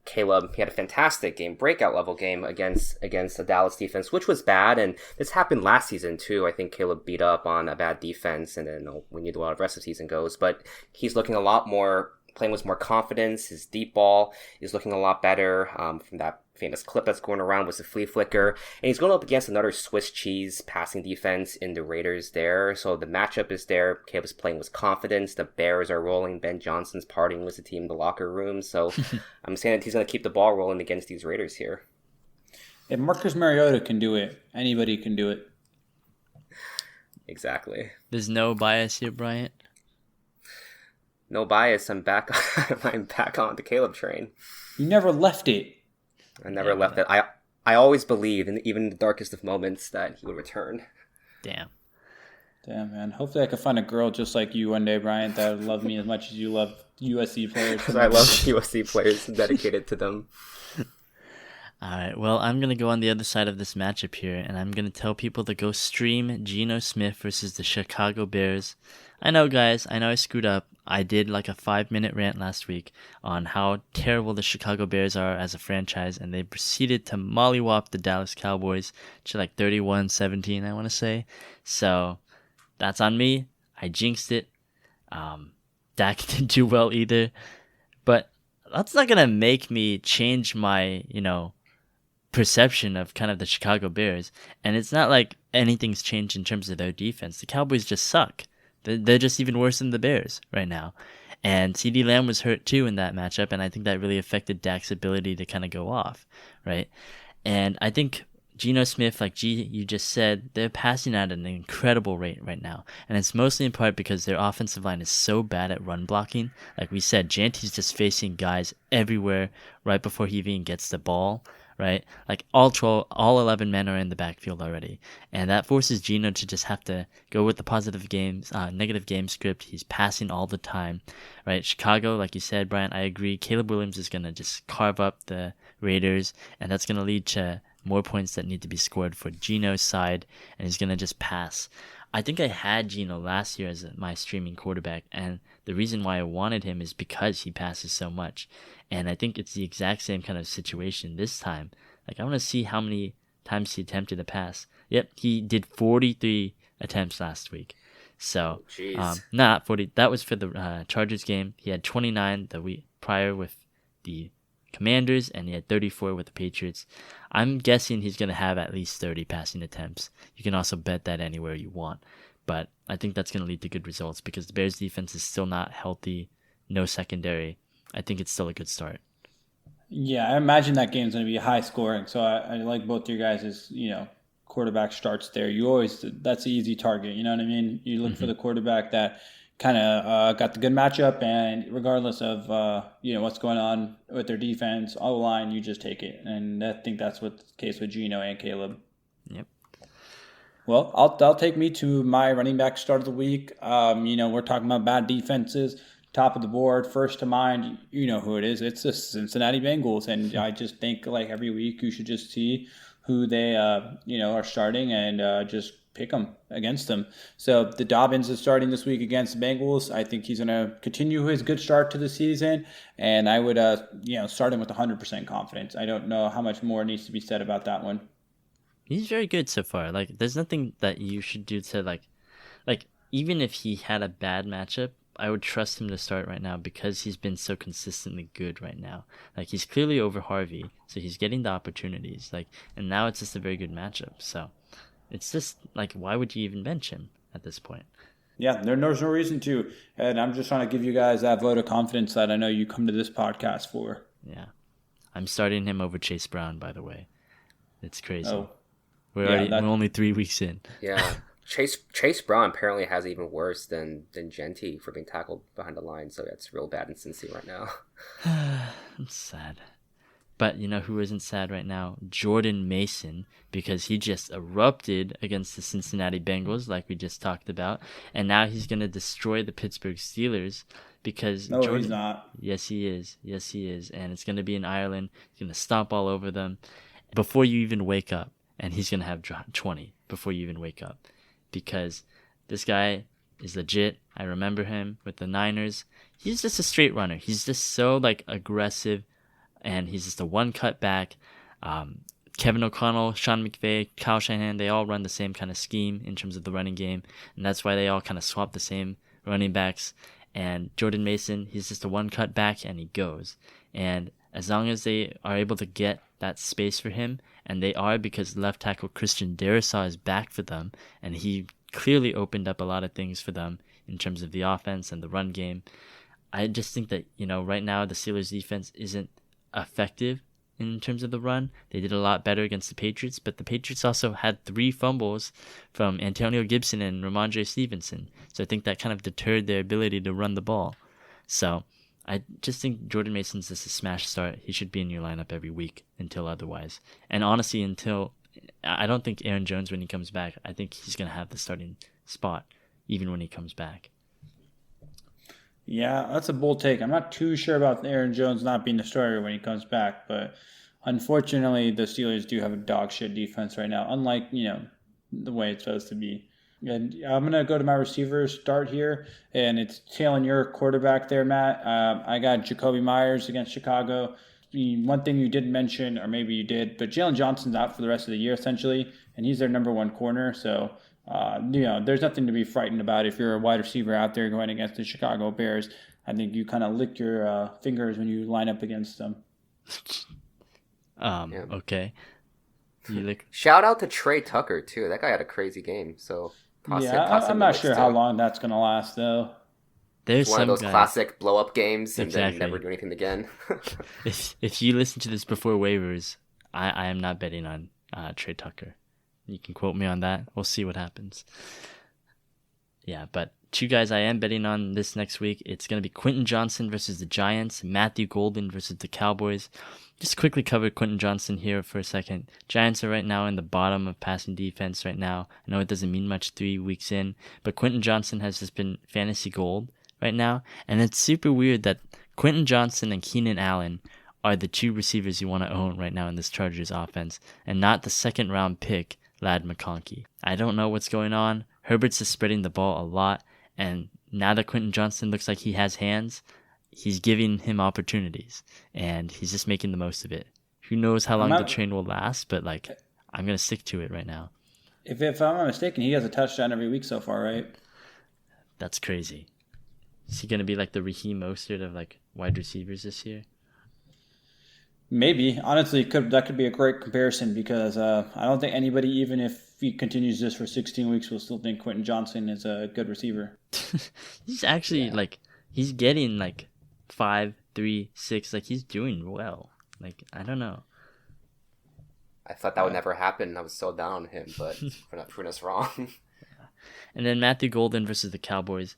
Caleb, he had a fantastic game, breakout level game against the Dallas defense, which was bad. And this happened last season too. I think Caleb beat up on a bad defense, and then we knew how the rest of the season goes. But he's looking a lot more, playing with more confidence. His deep ball is looking a lot better from that famous clip that's going around with the flea flicker. And he's going up against another Swiss cheese passing defense in the Raiders there. So the matchup is there. Caleb's playing with confidence. The Bears are rolling. Ben Johnson's partying with the team in the locker room. So I'm saying that he's going to keep the ball rolling against these Raiders here. If Marcus Mariota can do it, anybody can do it. Exactly. There's no bias here, Bryant? No bias. I'm back on the Caleb train. You never left it. I never left it. I always believed, even in the darkest of moments, that he would return. Damn, man. Hopefully I can find a girl just like you one day, Bryant, that would love me as much as you love USC players. Because I love USC players and dedicated to them. All right, well, I'm going to go on the other side of this matchup here, and I'm going to tell people to go stream Geno Smith versus the Chicago Bears. I know, guys, I know I screwed up. I did like a 5-minute rant last week on how terrible the Chicago Bears are as a franchise, and they proceeded to mollywop the Dallas Cowboys to like 31-17, I want to say. So that's on me. I jinxed it. Dak didn't do well either, but that's not going to make me change my, perception of kind of the Chicago Bears. And it's not like anything's changed in terms of their defense. The Cowboys just suck. They're just even worse than the Bears right now. And CeeDee Lamb was hurt too in that matchup, and I think that really affected Dak's ability to kind of go off, right? And I think Geno Smith, like G, you just said, they're passing at an incredible rate right now. And it's mostly in part because their offensive line is so bad at run blocking. Like we said, Janty's just facing guys everywhere right before he even gets the ball, right? Like all 11 men are in the backfield already. And that forces Geno to just have to go with the negative game script. He's passing all the time, right? Chicago, like you said, Brian, I agree. Caleb Williams is going to just carve up the Raiders, and that's going to lead to more points that need to be scored for Geno's side, and he's going to just pass. I think I had Geno last year as my streaming quarterback, and the reason why I wanted him is because he passes so much. And I think it's the exact same kind of situation this time. Like, I want to see how many times he attempted to pass. Yep, he did 43 attempts last week. So, not 40. That was for the Chargers game. He had 29 the week prior with the Commanders, and he had 34 with the Patriots. I'm guessing he's going to have at least 30 passing attempts. You can also bet that anywhere you want. But I think that's going to lead to good results because the Bears defense is still not healthy, no secondary. I think it's still a good start. Yeah, I imagine that game's going to be high scoring. So I like both your guys' quarterback starts there. That's an easy target. You know what I mean? You look for the quarterback that kind of got the good matchup, and regardless of what's going on with their defense, all the line, you just take it. And I think that's what's the case with Geno and Caleb. Yep. Well, I'll take me to my running back start of the week. We're talking about bad defenses. Top of the board, first to mind, you know who it is. It's the Cincinnati Bengals, and I just think like every week you should just see who they are starting and just pick them against them. So the Dobbins is starting this week against the Bengals. I think he's going to continue his good start to the season, and I would start him with 100% confidence. I don't know how much more needs to be said about that one. He's very good so far. Like, there's nothing that you should do to like even if he had a bad matchup, I would trust him to start right now because he's been so consistently good right now. Like, he's clearly over Harvey, so he's getting the opportunities. Like, and now it's just a very good matchup. So it's just like, why would you even bench him at this point? Yeah, there's no reason to. And I'm just trying to give you guys that vote of confidence that I know you come to this podcast for. Yeah. I'm starting him over Chase Brown, by the way. It's crazy. Oh. We're only 3 weeks in. Yeah. Chase Brown apparently has even worse than Genty for being tackled behind the line, so that's real bad in Cincy right now. It's sad. But you know who isn't sad right now? Jordan Mason, because he just erupted against the Cincinnati Bengals, like we just talked about, and now he's going to destroy the Pittsburgh Steelers because he's not. Yes, he is. Yes, he is. And it's going to be in Ireland. He's going to stomp all over them before you even wake up, and he's going to have 20 before you even wake up. Because this guy is legit. I remember him with the Niners. He's just a straight runner. He's just so aggressive, and he's just a one cut back. Kevin O'Connell, Sean McVay, Kyle Shanahan, they all run the same kind of scheme in terms of the running game, and that's why they all kind of swap the same running backs. And Jordan Mason, he's just a one cut back, and he goes. And as long as they are able to get that space for him, and they are, because left tackle Christian Darrisaw is back for them, and he clearly opened up a lot of things for them in terms of the offense and the run game. I just think that, right now the Steelers defense isn't effective in terms of the run. They did a lot better against the Patriots, but the Patriots also had 3 fumbles from Antonio Gibson and Ramondre Stevenson. So I think that kind of deterred their ability to run the ball. So I just think Jordan Mason's just a smash start. He should be in your lineup every week until otherwise. And honestly, I don't think Aaron Jones, when he comes back, I think he's going to have the starting spot even when he comes back. Yeah, that's a bold take. I'm not too sure about Aaron Jones not being the starter when he comes back, but unfortunately, the Steelers do have a dog shit defense right now, unlike, the way it's supposed to be. And I'm going to go to my receivers start here, and it's tailing your quarterback there, Matt. I got Jacoby Myers against Chicago. One thing you didn't mention, or maybe you did, but Jalen Johnson's out for the rest of the year, essentially, and he's their number one corner. So, there's nothing to be frightened about if you're a wide receiver out there going against the Chicago Bears. I think you kind of lick your fingers when you line up against them. Okay. Shout out to Trey Tucker, too. That guy had a crazy game, so... I'm not sure how long that's going to last, though. There's one of those guys, classic blow-up games and exactly. then never do anything again. if you listen to this before waivers, I am not betting on Trey Tucker. You can quote me on that. We'll see what happens. Yeah, but two guys I am betting on this next week. It's going to be Quentin Johnson versus the Giants, Matthew Golden versus the Cowboys. Just quickly cover Quentin Johnson here for a second. Giants are right now in the bottom of passing defense right now. I know it doesn't mean much 3 weeks in, but Quentin Johnson has just been fantasy gold right now. And it's super weird that Quentin Johnson and Keenan Allen are the two receivers you want to own right now in this Chargers offense, and not the second round pick, Ladd McConkey. I don't know what's going on. Herbert's is spreading the ball a lot, and now that Quentin Johnson looks like he has hands, he's giving him opportunities, and he's just making the most of it. Who knows how long the train will last, but I'm going to stick to it right now. If I'm not mistaken, he has a touchdown every week so far, right? That's crazy. Is he going to be like the Raheem Mostert of wide receivers this year? Maybe. Honestly, that could be a great comparison because I don't think anybody, even if he continues this for 16 weeks, will still think Quentin Johnson is a good receiver. He's actually he's getting 5, 3, 6. He's doing well. I don't know. I thought that would never happen. I was so down on him, but for not proving us wrong. And then Matthew Golden versus the Cowboys.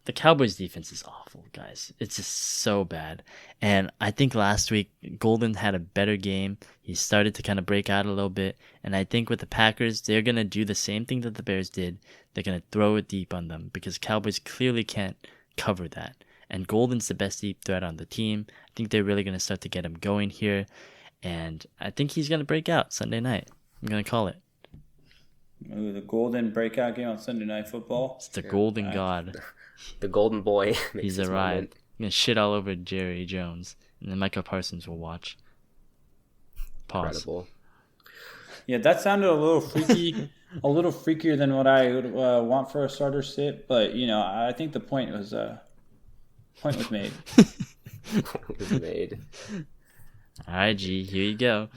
The Cowboys defense is awful, guys. It's just so bad. And I think last week, Golden had a better game. He started to kind of break out a little bit. And I think with the Packers, they're going to do the same thing that the Bears did. They're going to throw it deep on them because Cowboys clearly can't cover that. And Golden's the best deep threat on the team. I think they're really going to start to get him going here. And I think he's going to break out Sunday night. I'm going to call it. Ooh, the Golden breakout game on Sunday Night Football. It's the Golden God. The Golden Boy. He's arrived. I'm going to shit all over Jerry Jones. And then Micah Parsons will watch. Pause. Incredible. Yeah, that sounded a little freaky. A little freakier than what I would want for a starter sit. But, I think the point was made. It was made. All right, G, here you go.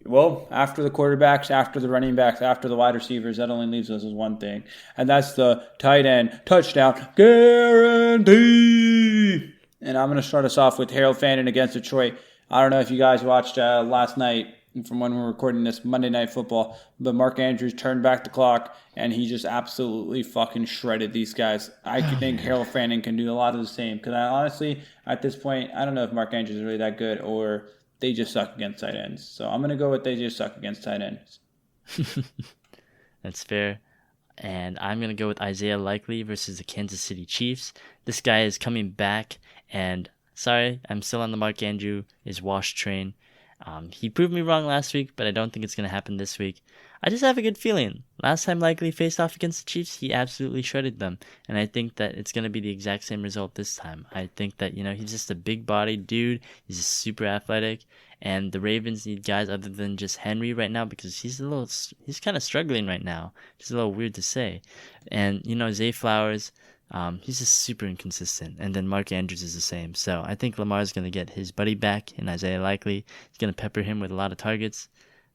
Well, after the quarterbacks, after the running backs, after the wide receivers, that only leaves us with one thing, and that's the tight end touchdown guarantee. And I'm going to start us off with Harold Fannin against Detroit. I don't know if you guys watched last night from when we're recording this Monday Night Football, but Mark Andrews turned back the clock, and he just absolutely fucking shredded these guys. I think Harold Fannin can do a lot of the same, because honestly, at this point, I don't know if Mark Andrews is really that good or they just suck against tight ends. So I'm going to go with they just suck against tight ends. That's fair. And I'm going to go with Isaiah Likely versus the Kansas City Chiefs. This guy is coming back, and sorry, I'm still on the Mark Andrews is wash train. He proved me wrong last week, but I don't think it's going to happen this week. I just have a good feeling. Last time Likely faced off against the Chiefs, he absolutely shredded them. And I think that it's going to be the exact same result this time. I think that, he's just a big-bodied dude. He's just super athletic. And the Ravens need guys other than just Henry right now because he's kind of struggling right now. It's a little weird to say. And, Zay Flowers, he's just super inconsistent. And then Mark Andrews is the same. So I think Lamar's going to get his buddy back in Isaiah Likely. He's going to pepper him with a lot of targets,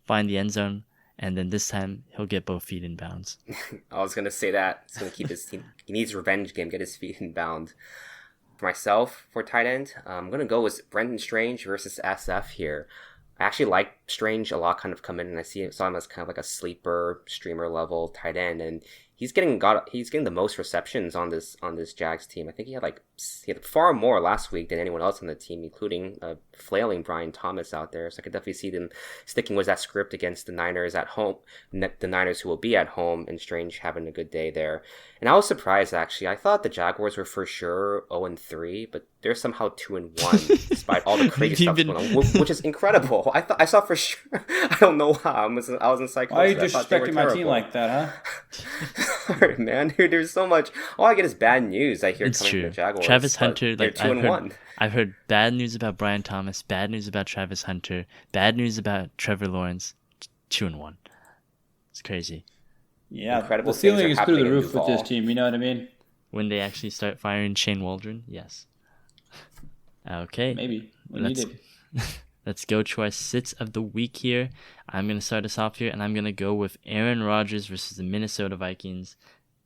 find the end zone, and then this time he'll get both feet in bounds. I was going to say that. He's going to keep his team. He needs a revenge game, get his feet in bound. For myself, for tight end, I'm going to go with Brendan Strange versus SF here. I actually like Strange a lot kind of come in, and saw him as kind of like a sleeper streamer level tight end, and he's getting the most receptions on this Jags team. I think he had far more last week than anyone else on the team, including flailing Brian Thomas out there. So I could definitely see them sticking with that script against the Niners at home, the Niners who will be at home, and Strange having a good day there. And I was surprised, actually. I thought the Jaguars were for sure 0-3, but they're somehow 2-1 despite all the crazy stuff going on, which is incredible. I saw for sure. I don't know how. I was in psychosis. Why are you disrespecting my team like that, huh? Sorry, man. Dude, there's so much. All I get is bad news. I hear it's coming true. from the Jaguars. Travis Hunter, like I've heard bad news about Brian Thomas, bad news about Travis Hunter, bad news about Trevor Lawrence. 2-1. It's crazy. Yeah, the ceiling is through the roof with this team. You know what I mean? When they actually start firing Shane Waldron, yes. Okay. Maybe. Let's go to our sits of the week here. I'm going to start us off here, and I'm going to go with Aaron Rodgers versus the Minnesota Vikings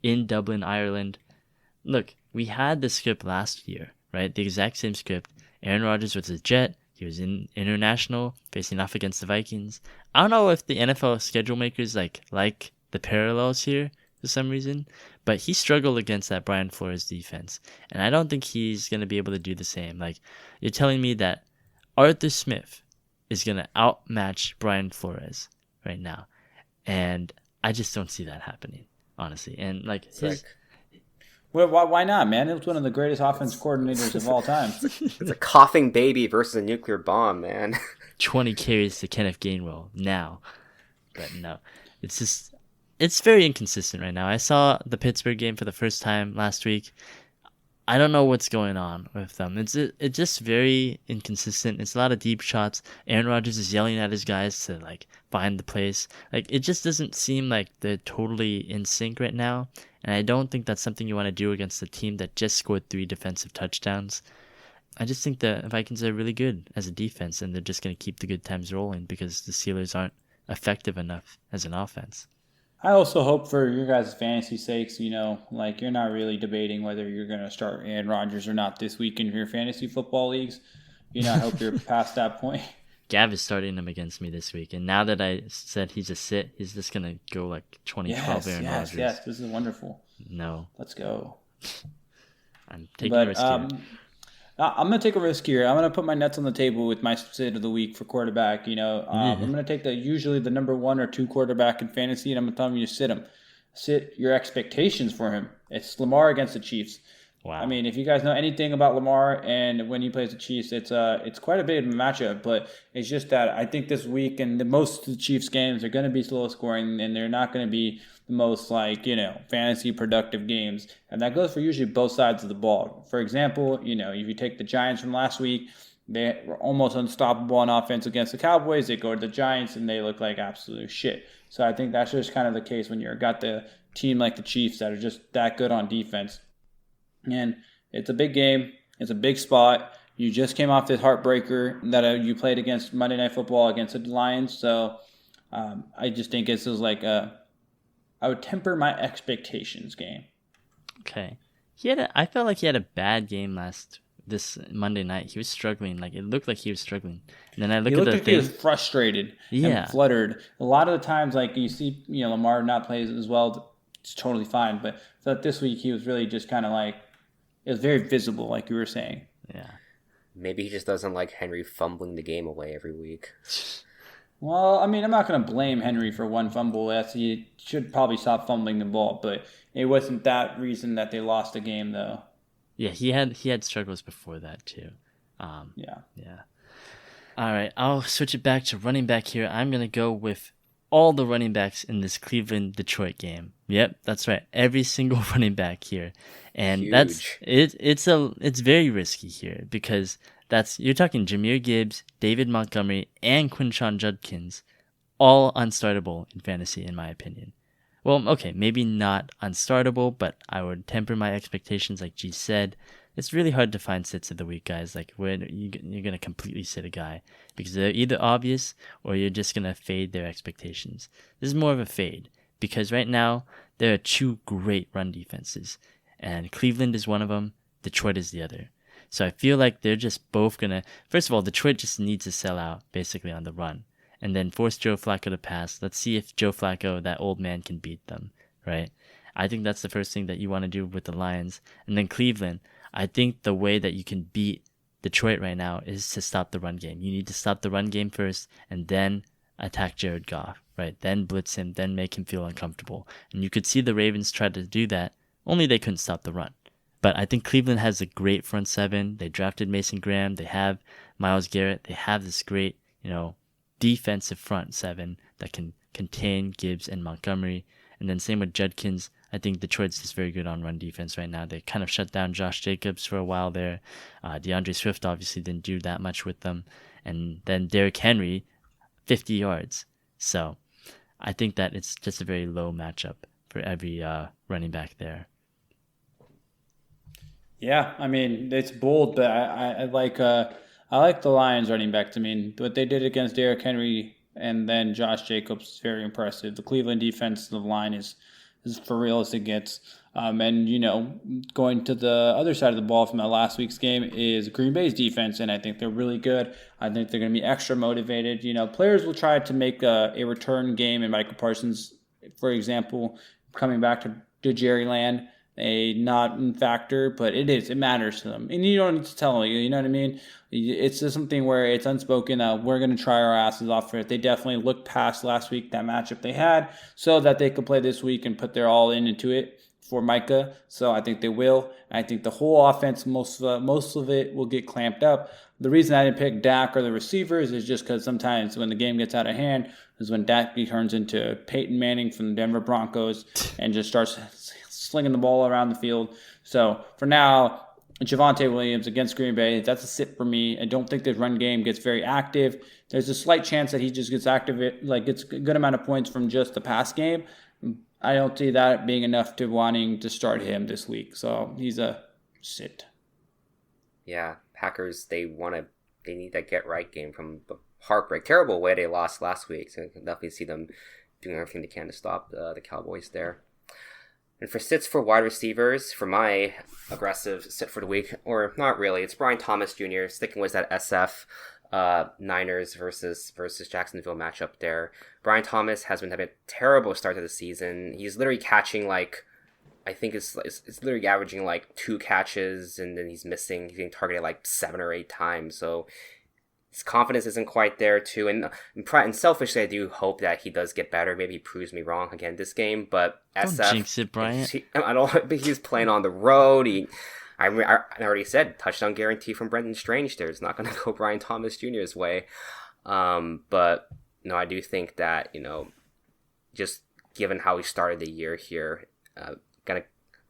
in Dublin, Ireland. Look, we had the script last year, right? The exact same script. Aaron Rodgers was a Jet. He was in international, facing off against the Vikings. I don't know if the NFL schedule makers like the parallels here for some reason, but he struggled against that Brian Flores defense, and I don't think he's going to be able to do the same. Like, you're telling me that Arthur Smith is going to outmatch Brian Flores right now, and I just don't see that happening, honestly. And well, why not, man? It was one of the greatest offense coordinators of all time. It's a coughing baby versus a nuclear bomb, man. 20 carries to Kenneth Gainwell now. But no, it's very inconsistent right now. I saw the Pittsburgh game for the first time last week. I don't know what's going on with them. It's just very inconsistent. It's a lot of deep shots. Aaron Rodgers is yelling at his guys to find the place. It just doesn't seem like they're totally in sync right now. And I don't think that's something you want to do against a team that just scored 3 defensive touchdowns. I just think the Vikings are really good as a defense, and they're just going to keep the good times rolling because the Steelers aren't effective enough as an offense. I also hope for your guys' fantasy sakes, you're not really debating whether you're going to start Aaron Rodgers or not this week in your fantasy football leagues. I hope you're past that point. Gav is starting him against me this week, and now that I said he's a sit, he's just going to go 2012 Aaron Rodgers. Yes, this is wonderful. No. Let's go. I'm taking a risk here. I'm going to take a risk here. I'm going to put my nuts on the table with my sit of the week for quarterback. I'm going to take usually the number 1 or 2 quarterback in fantasy, and I'm going to tell you to sit him. Sit your expectations for him. It's Lamar against the Chiefs. Wow. I mean, if you guys know anything about Lamar and when he plays the Chiefs, it's quite a bit of a matchup. But it's just that I think this week and most of the Chiefs games are going to be slow scoring, and they're not going to be the most fantasy productive games. And that goes for usually both sides of the ball. For example, if you take the Giants from last week, they were almost unstoppable on offense against the Cowboys. They go to the Giants and they look like absolute shit. So I think that's just kind of the case when you've got the team like the Chiefs that are just that good on defense. And it's a big game. It's a big spot. You just came off this heartbreaker that you played against Monday Night Football against the Lions. So I just think this is I would temper my expectations game. Okay. I felt like he had a bad game this Monday night. He was struggling. It looked like he was struggling. And then I look at the thing. He was frustrated and fluttered. A lot of the times, you see, Lamar not plays as well. It's totally fine. But I thought this week he was really just kind of it was very visible, like you were saying. Yeah. Maybe he just doesn't like Henry fumbling the game away every week. Well, I mean, I'm not going to blame Henry for one fumble. He should probably stop fumbling the ball, but it wasn't that reason that they lost the game, though. Yeah, he had struggles before that too. Yeah. All right, I'll switch it back to running back here. I'm going to go with all the running backs in this Cleveland-Detroit game. Yep, that's right. Every single running back here. And Huge. It's very risky here because you're talking Jahmyr Gibbs, David Montgomery, and Quinshon Judkins, all unstartable in fantasy, in my opinion. Well, okay, maybe not unstartable, but I would temper my expectations, like G said. It's really hard to find sits of the week, guys. When you're going to completely sit a guy because they're either obvious or you're just going to fade their expectations. This is more of a fade because right now there are 2 great run defenses, and Cleveland is one of them, Detroit is the other. So I feel like they're just both going to... First of all, Detroit just needs to sell out basically on the run. and then force Joe Flacco to pass. Let's see if Joe Flacco, that old man, can beat them, right? I think that's the first thing that you want to do with the Lions. And then Cleveland, I think the way that you can beat Detroit right now is to stop the run game. You need to stop the run game first and then attack Jared Goff, right? Then blitz him, then make him feel uncomfortable. And you could see the Ravens try to do that, only they couldn't stop the run. But I think Cleveland has a great front seven. They drafted Mason Graham. They have Myles Garrett. They have this great, defensive front seven that can contain Gibbs and Montgomery. And then same with Judkins. I think Detroit's just very good on run defense right now. They kind of shut down Josh Jacobs for a while there. DeAndre Swift obviously didn't do that much with them. And then Derrick Henry, 50 yards. So I think that it's just a very low matchup for every running back there. Yeah, I mean, it's bold, but I like the Lions running backs. I mean, what they did against Derrick Henry and then Josh Jacobs is very impressive. The Cleveland defensive line is for real as it gets. And, going to the other side of the ball from that last week's game is Green Bay's defense, and I think they're really good. I think they're going to be extra motivated. Players will try to make a return game, and Michael Parsons, for example, coming back to Jerry Land, a not factor, but it matters to them. And you don't need to tell them, you know what I mean? It's just something where it's unspoken. We're going to try our asses off for it. They definitely looked past last week, that matchup they had, so that they could play this week and put their all into it for Micah. So I think they will. I think the whole offense, most of it will get clamped up. The reason I didn't pick Dak or the receivers is just because sometimes when the game gets out of hand is when Dak turns into Peyton Manning from the Denver Broncos and just starts slinging the ball around the field. So for now, Javonte Williams against Green Bay, that's a sit for me. I don't think the run game gets very active. There's a slight chance that he just gets active, gets a good amount of points from just the pass game. I don't see that being enough to wanting to start him this week. So he's a sit. Yeah, Packers, they need that get right game from the heartbreak, terrible way they lost last week. So I can definitely see them doing everything they can to stop the Cowboys there. And for sits for wide receivers, for my aggressive sit for the week, or not really, it's Brian Thomas Jr. sticking with that SF Niners versus Jacksonville matchup there. Brian Thomas has been having a terrible start to the season. He's literally catching I think it's literally averaging 2 catches, and then he's getting targeted 7 or 8 times. So his confidence isn't quite there too. And selfishly, I do hope that he does get better. Maybe he proves me wrong again this game. But Don't SF, jinx it, Bryant. I don't. But he's playing on the road. I already said touchdown guarantee from Brendan Strange. There, it's not going to go Brian Thomas Jr.'s way. But no, I do think that just given how he started the year here,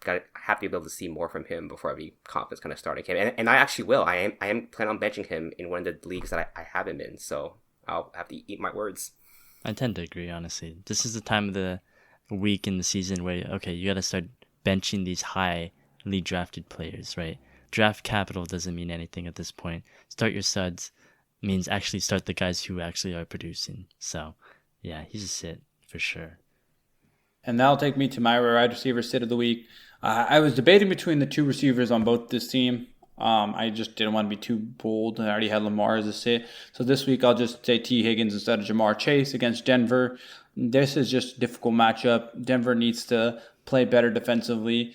got happy to be able to see more from him before I be confident kind of starting him. And I actually will. I am planning on benching him in one of the leagues that I have him in. So I'll have to eat my words. I tend to agree, honestly. This is the time of the week in the season where, okay, you got to start benching these highly drafted players, right? Draft capital doesn't mean anything at this point. Start your studs means actually start the guys who actually are producing. So, yeah, he's a sit for sure. And that'll take me to my wide receiver sit of the week. I was debating between the 2 receivers on both this team. I just didn't want to be too bold. I already had Lamar as a sit. So this week I'll just say T. Higgins instead of Jamar Chase against Denver. This is just a difficult matchup. Denver needs to play better defensively.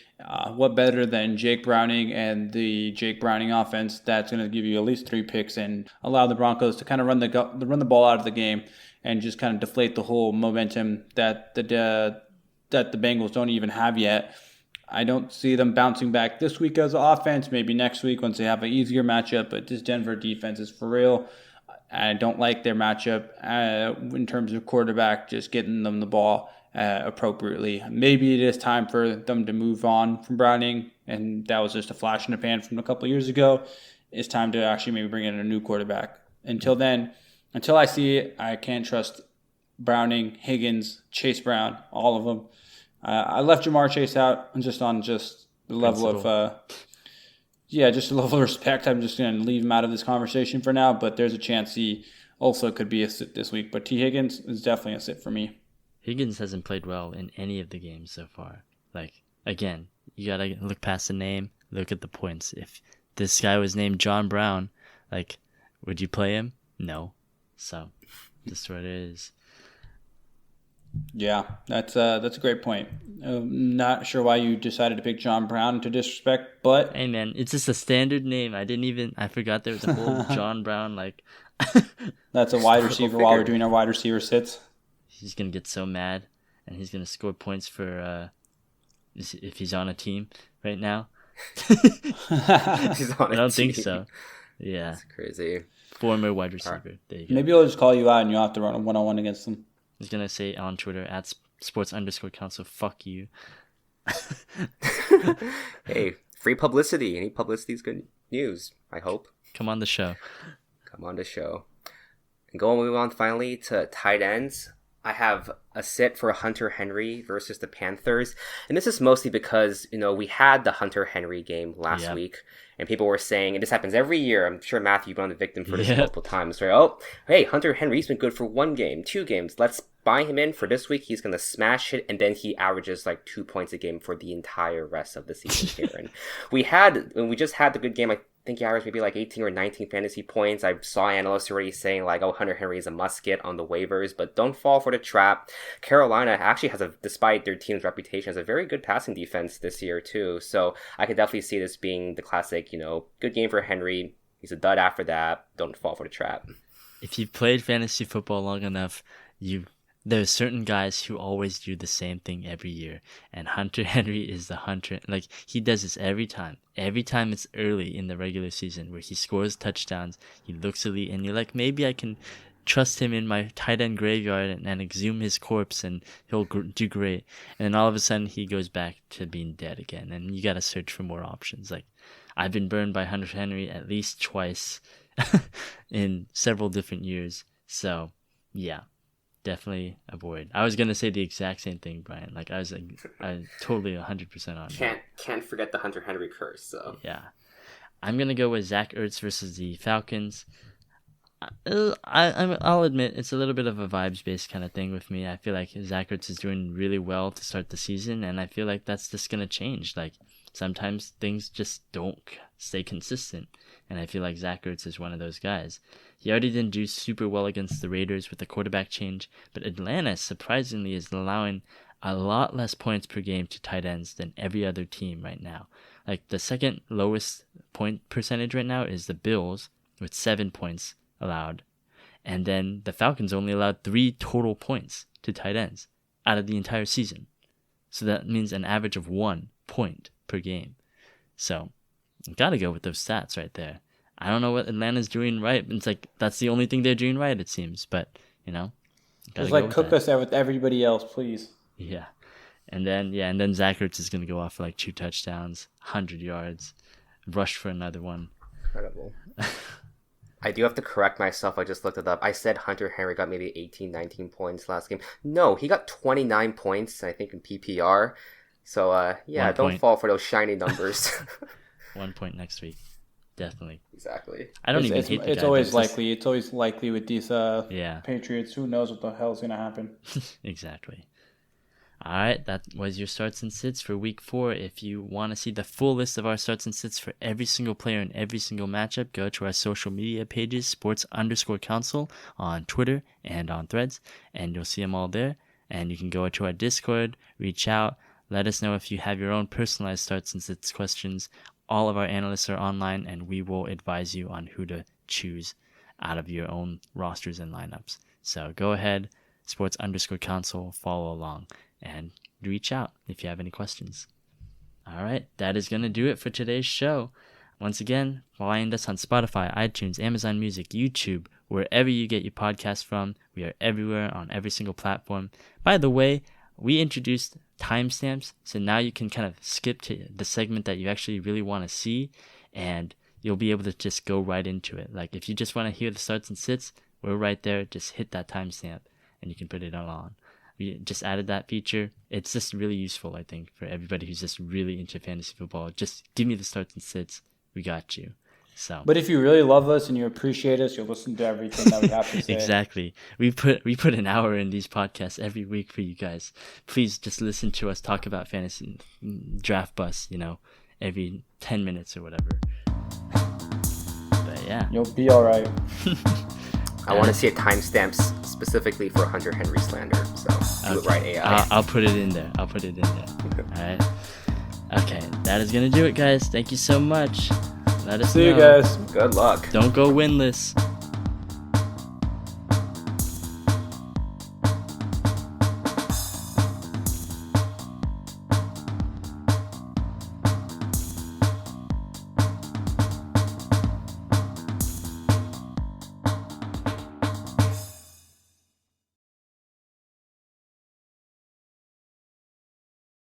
What better than Jake Browning and the Jake Browning offense that's going to give you at least 3 picks and allow the Broncos to kind of run the ball out of the game and just kind of deflate the whole momentum that the Bengals don't even have yet. I don't see them bouncing back this week as an offense. Maybe next week once they have an easier matchup. But this Denver defense is for real. I don't like their matchup in terms of quarterback, just getting them the ball appropriately. Maybe it is time for them to move on from Browning, and that was just a flash in the pan from a couple of years ago. It's time to actually maybe bring in a new quarterback. Until I see it, I can't trust Browning, Higgins, Chase Brown, all of them. I left Jamar Chase out just on the level of just a level of respect. I'm just going to leave him out of this conversation for now, but there's a chance he also could be a sit this week. But T. Higgins is definitely a sit for me. Higgins hasn't played well in any of the games so far. Again, you got to look past the name, look at the points. If this guy was named John Brown, would you play him? No. So Just what it is. Yeah, that's a great point. Not sure why you decided to pick John Brown to disrespect, but Hey man, it's just a standard name. I forgot there was a whole John Brown, like that's a wide Go receiver while we're figure. doing our wide receiver sits. he's gonna get so mad and he's gonna score points for if he's on a team right now. He's on I a don't think team. so. Yeah. It's crazy. Former wide receiver. There you go. Maybe I'll just call you out and you'll have to run a one-on-one against them. He's gonna say on Twitter at sports_counsel, fuck you. Hey, free publicity. Any publicity is good news, I hope. Come on the show. Come on the show. And move on finally to tight ends. I have a sit for Hunter Henry versus the Panthers. And this is mostly because, we had the Hunter Henry game last week. And people were saying, and this happens every year. I'm sure Matthew, you've been the victim for this multiple times. Right? Oh, hey, Hunter Henry's been good for 1 game, 2 games. Let's buy him in for this week. He's going to smash it. And then he averages like 2 points a game for the entire rest of the season here. And we just had the good game, I think he averaged maybe like 18 or 19 fantasy points. I saw analysts already saying like, oh, Hunter Henry is a must get on the waivers, but don't fall for the trap. Carolina actually despite their team's reputation, has a very good passing defense this year too. So I could definitely see this being the classic, good game for Henry. He's a dud after that. Don't fall for the trap. If you've played fantasy football long enough, there's certain guys who always do the same thing every year, and Hunter Henry is the hunter. Like, he does this every time. Every time it's early in the regular season where he scores touchdowns, he looks elite, and you're like, maybe I can trust him in my tight end graveyard and exhume his corpse, and he'll do great. And then all of a sudden, he goes back to being dead again, and you gotta search for more options. Like, I've been burned by Hunter Henry at least twice in several different years. So, yeah. Definitely avoid. I was gonna say the exact same thing, Brian. Like, I totally 100% on. Can't forget the Hunter Henry curse. So yeah, I'm gonna go with Zach Ertz versus the Falcons. I'll admit it's a little bit of a vibes based kind of thing with me. I feel like Zach Ertz is doing really well to start the season, and I feel like that's just gonna change. Like, sometimes things just don't stay consistent, and I feel like Zach Ertz is one of those guys. He already didn't do super well against the Raiders with the quarterback change, but Atlanta, surprisingly, is allowing a lot less points per game to tight ends than every other team right now. Like, the second lowest point percentage right now is the Bills with 7 points allowed. And then the Falcons only allowed 3 total points to tight ends out of the entire season. So that means an average of 1 point per game. So, you gotta go with those stats right there. I don't know what Atlanta's doing right. It's like, that's the only thing they're doing right, it seems. But, Just like cook us out with everybody else, please. Yeah. And then Zach Ertz is going to go off for like 2 touchdowns, 100 yards, rush for another one. Incredible. I do have to correct myself. I just looked it up. I said Hunter Henry got maybe 18, 19 points last game. No, he got 29 points, I think, in PPR. So, don't fall for those shiny numbers. 1 point next week. Definitely. Exactly. I don't even hate the guy. It's always likely. It's always likely with these Yeah. Patriots. Who knows what the hell is going to happen? Exactly. All right, that was your starts and sits for week 4. If you want to see the full list of our starts and sits for every single player in every single matchup, go to our social media pages, sports_counsel on Twitter and on Threads, and you'll see them all there. And you can go to our Discord, reach out, let us know if you have your own personalized starts and sits questions. All of our analysts are online, and we will advise you on who to choose out of your own rosters and lineups. So go ahead, sports_counsel, follow along, and reach out if you have any questions. All right, that is going to do it for today's show. Once again, find us on Spotify, iTunes, Amazon Music, YouTube, wherever you get your podcasts from. We are everywhere on every single platform. By the way, we introduced timestamps, so now you can kind of skip to the segment that you actually really want to see, and you'll be able to just go right into it. Like, if you just want to hear the starts and sits, we're right there. Just hit that timestamp, and you can put it on. We just added that feature. It's just really useful, I think, for everybody who's just really into fantasy football. Just give me the starts and sits. We got you. So, but if you really love us and you appreciate us, you'll listen to everything that we have to say. Exactly. We put an hour in these podcasts every week for you guys. Please just listen to us talk about fantasy draft bus, every 10 minutes or whatever. But yeah. You'll be all right. I want to see a timestamp specifically for Hunter Henry slander. So do it right, AI. I'll put it in there. All right. Okay, that is gonna do it, guys. Thank you so much. Let us know. See you guys. Good luck. Don't go winless.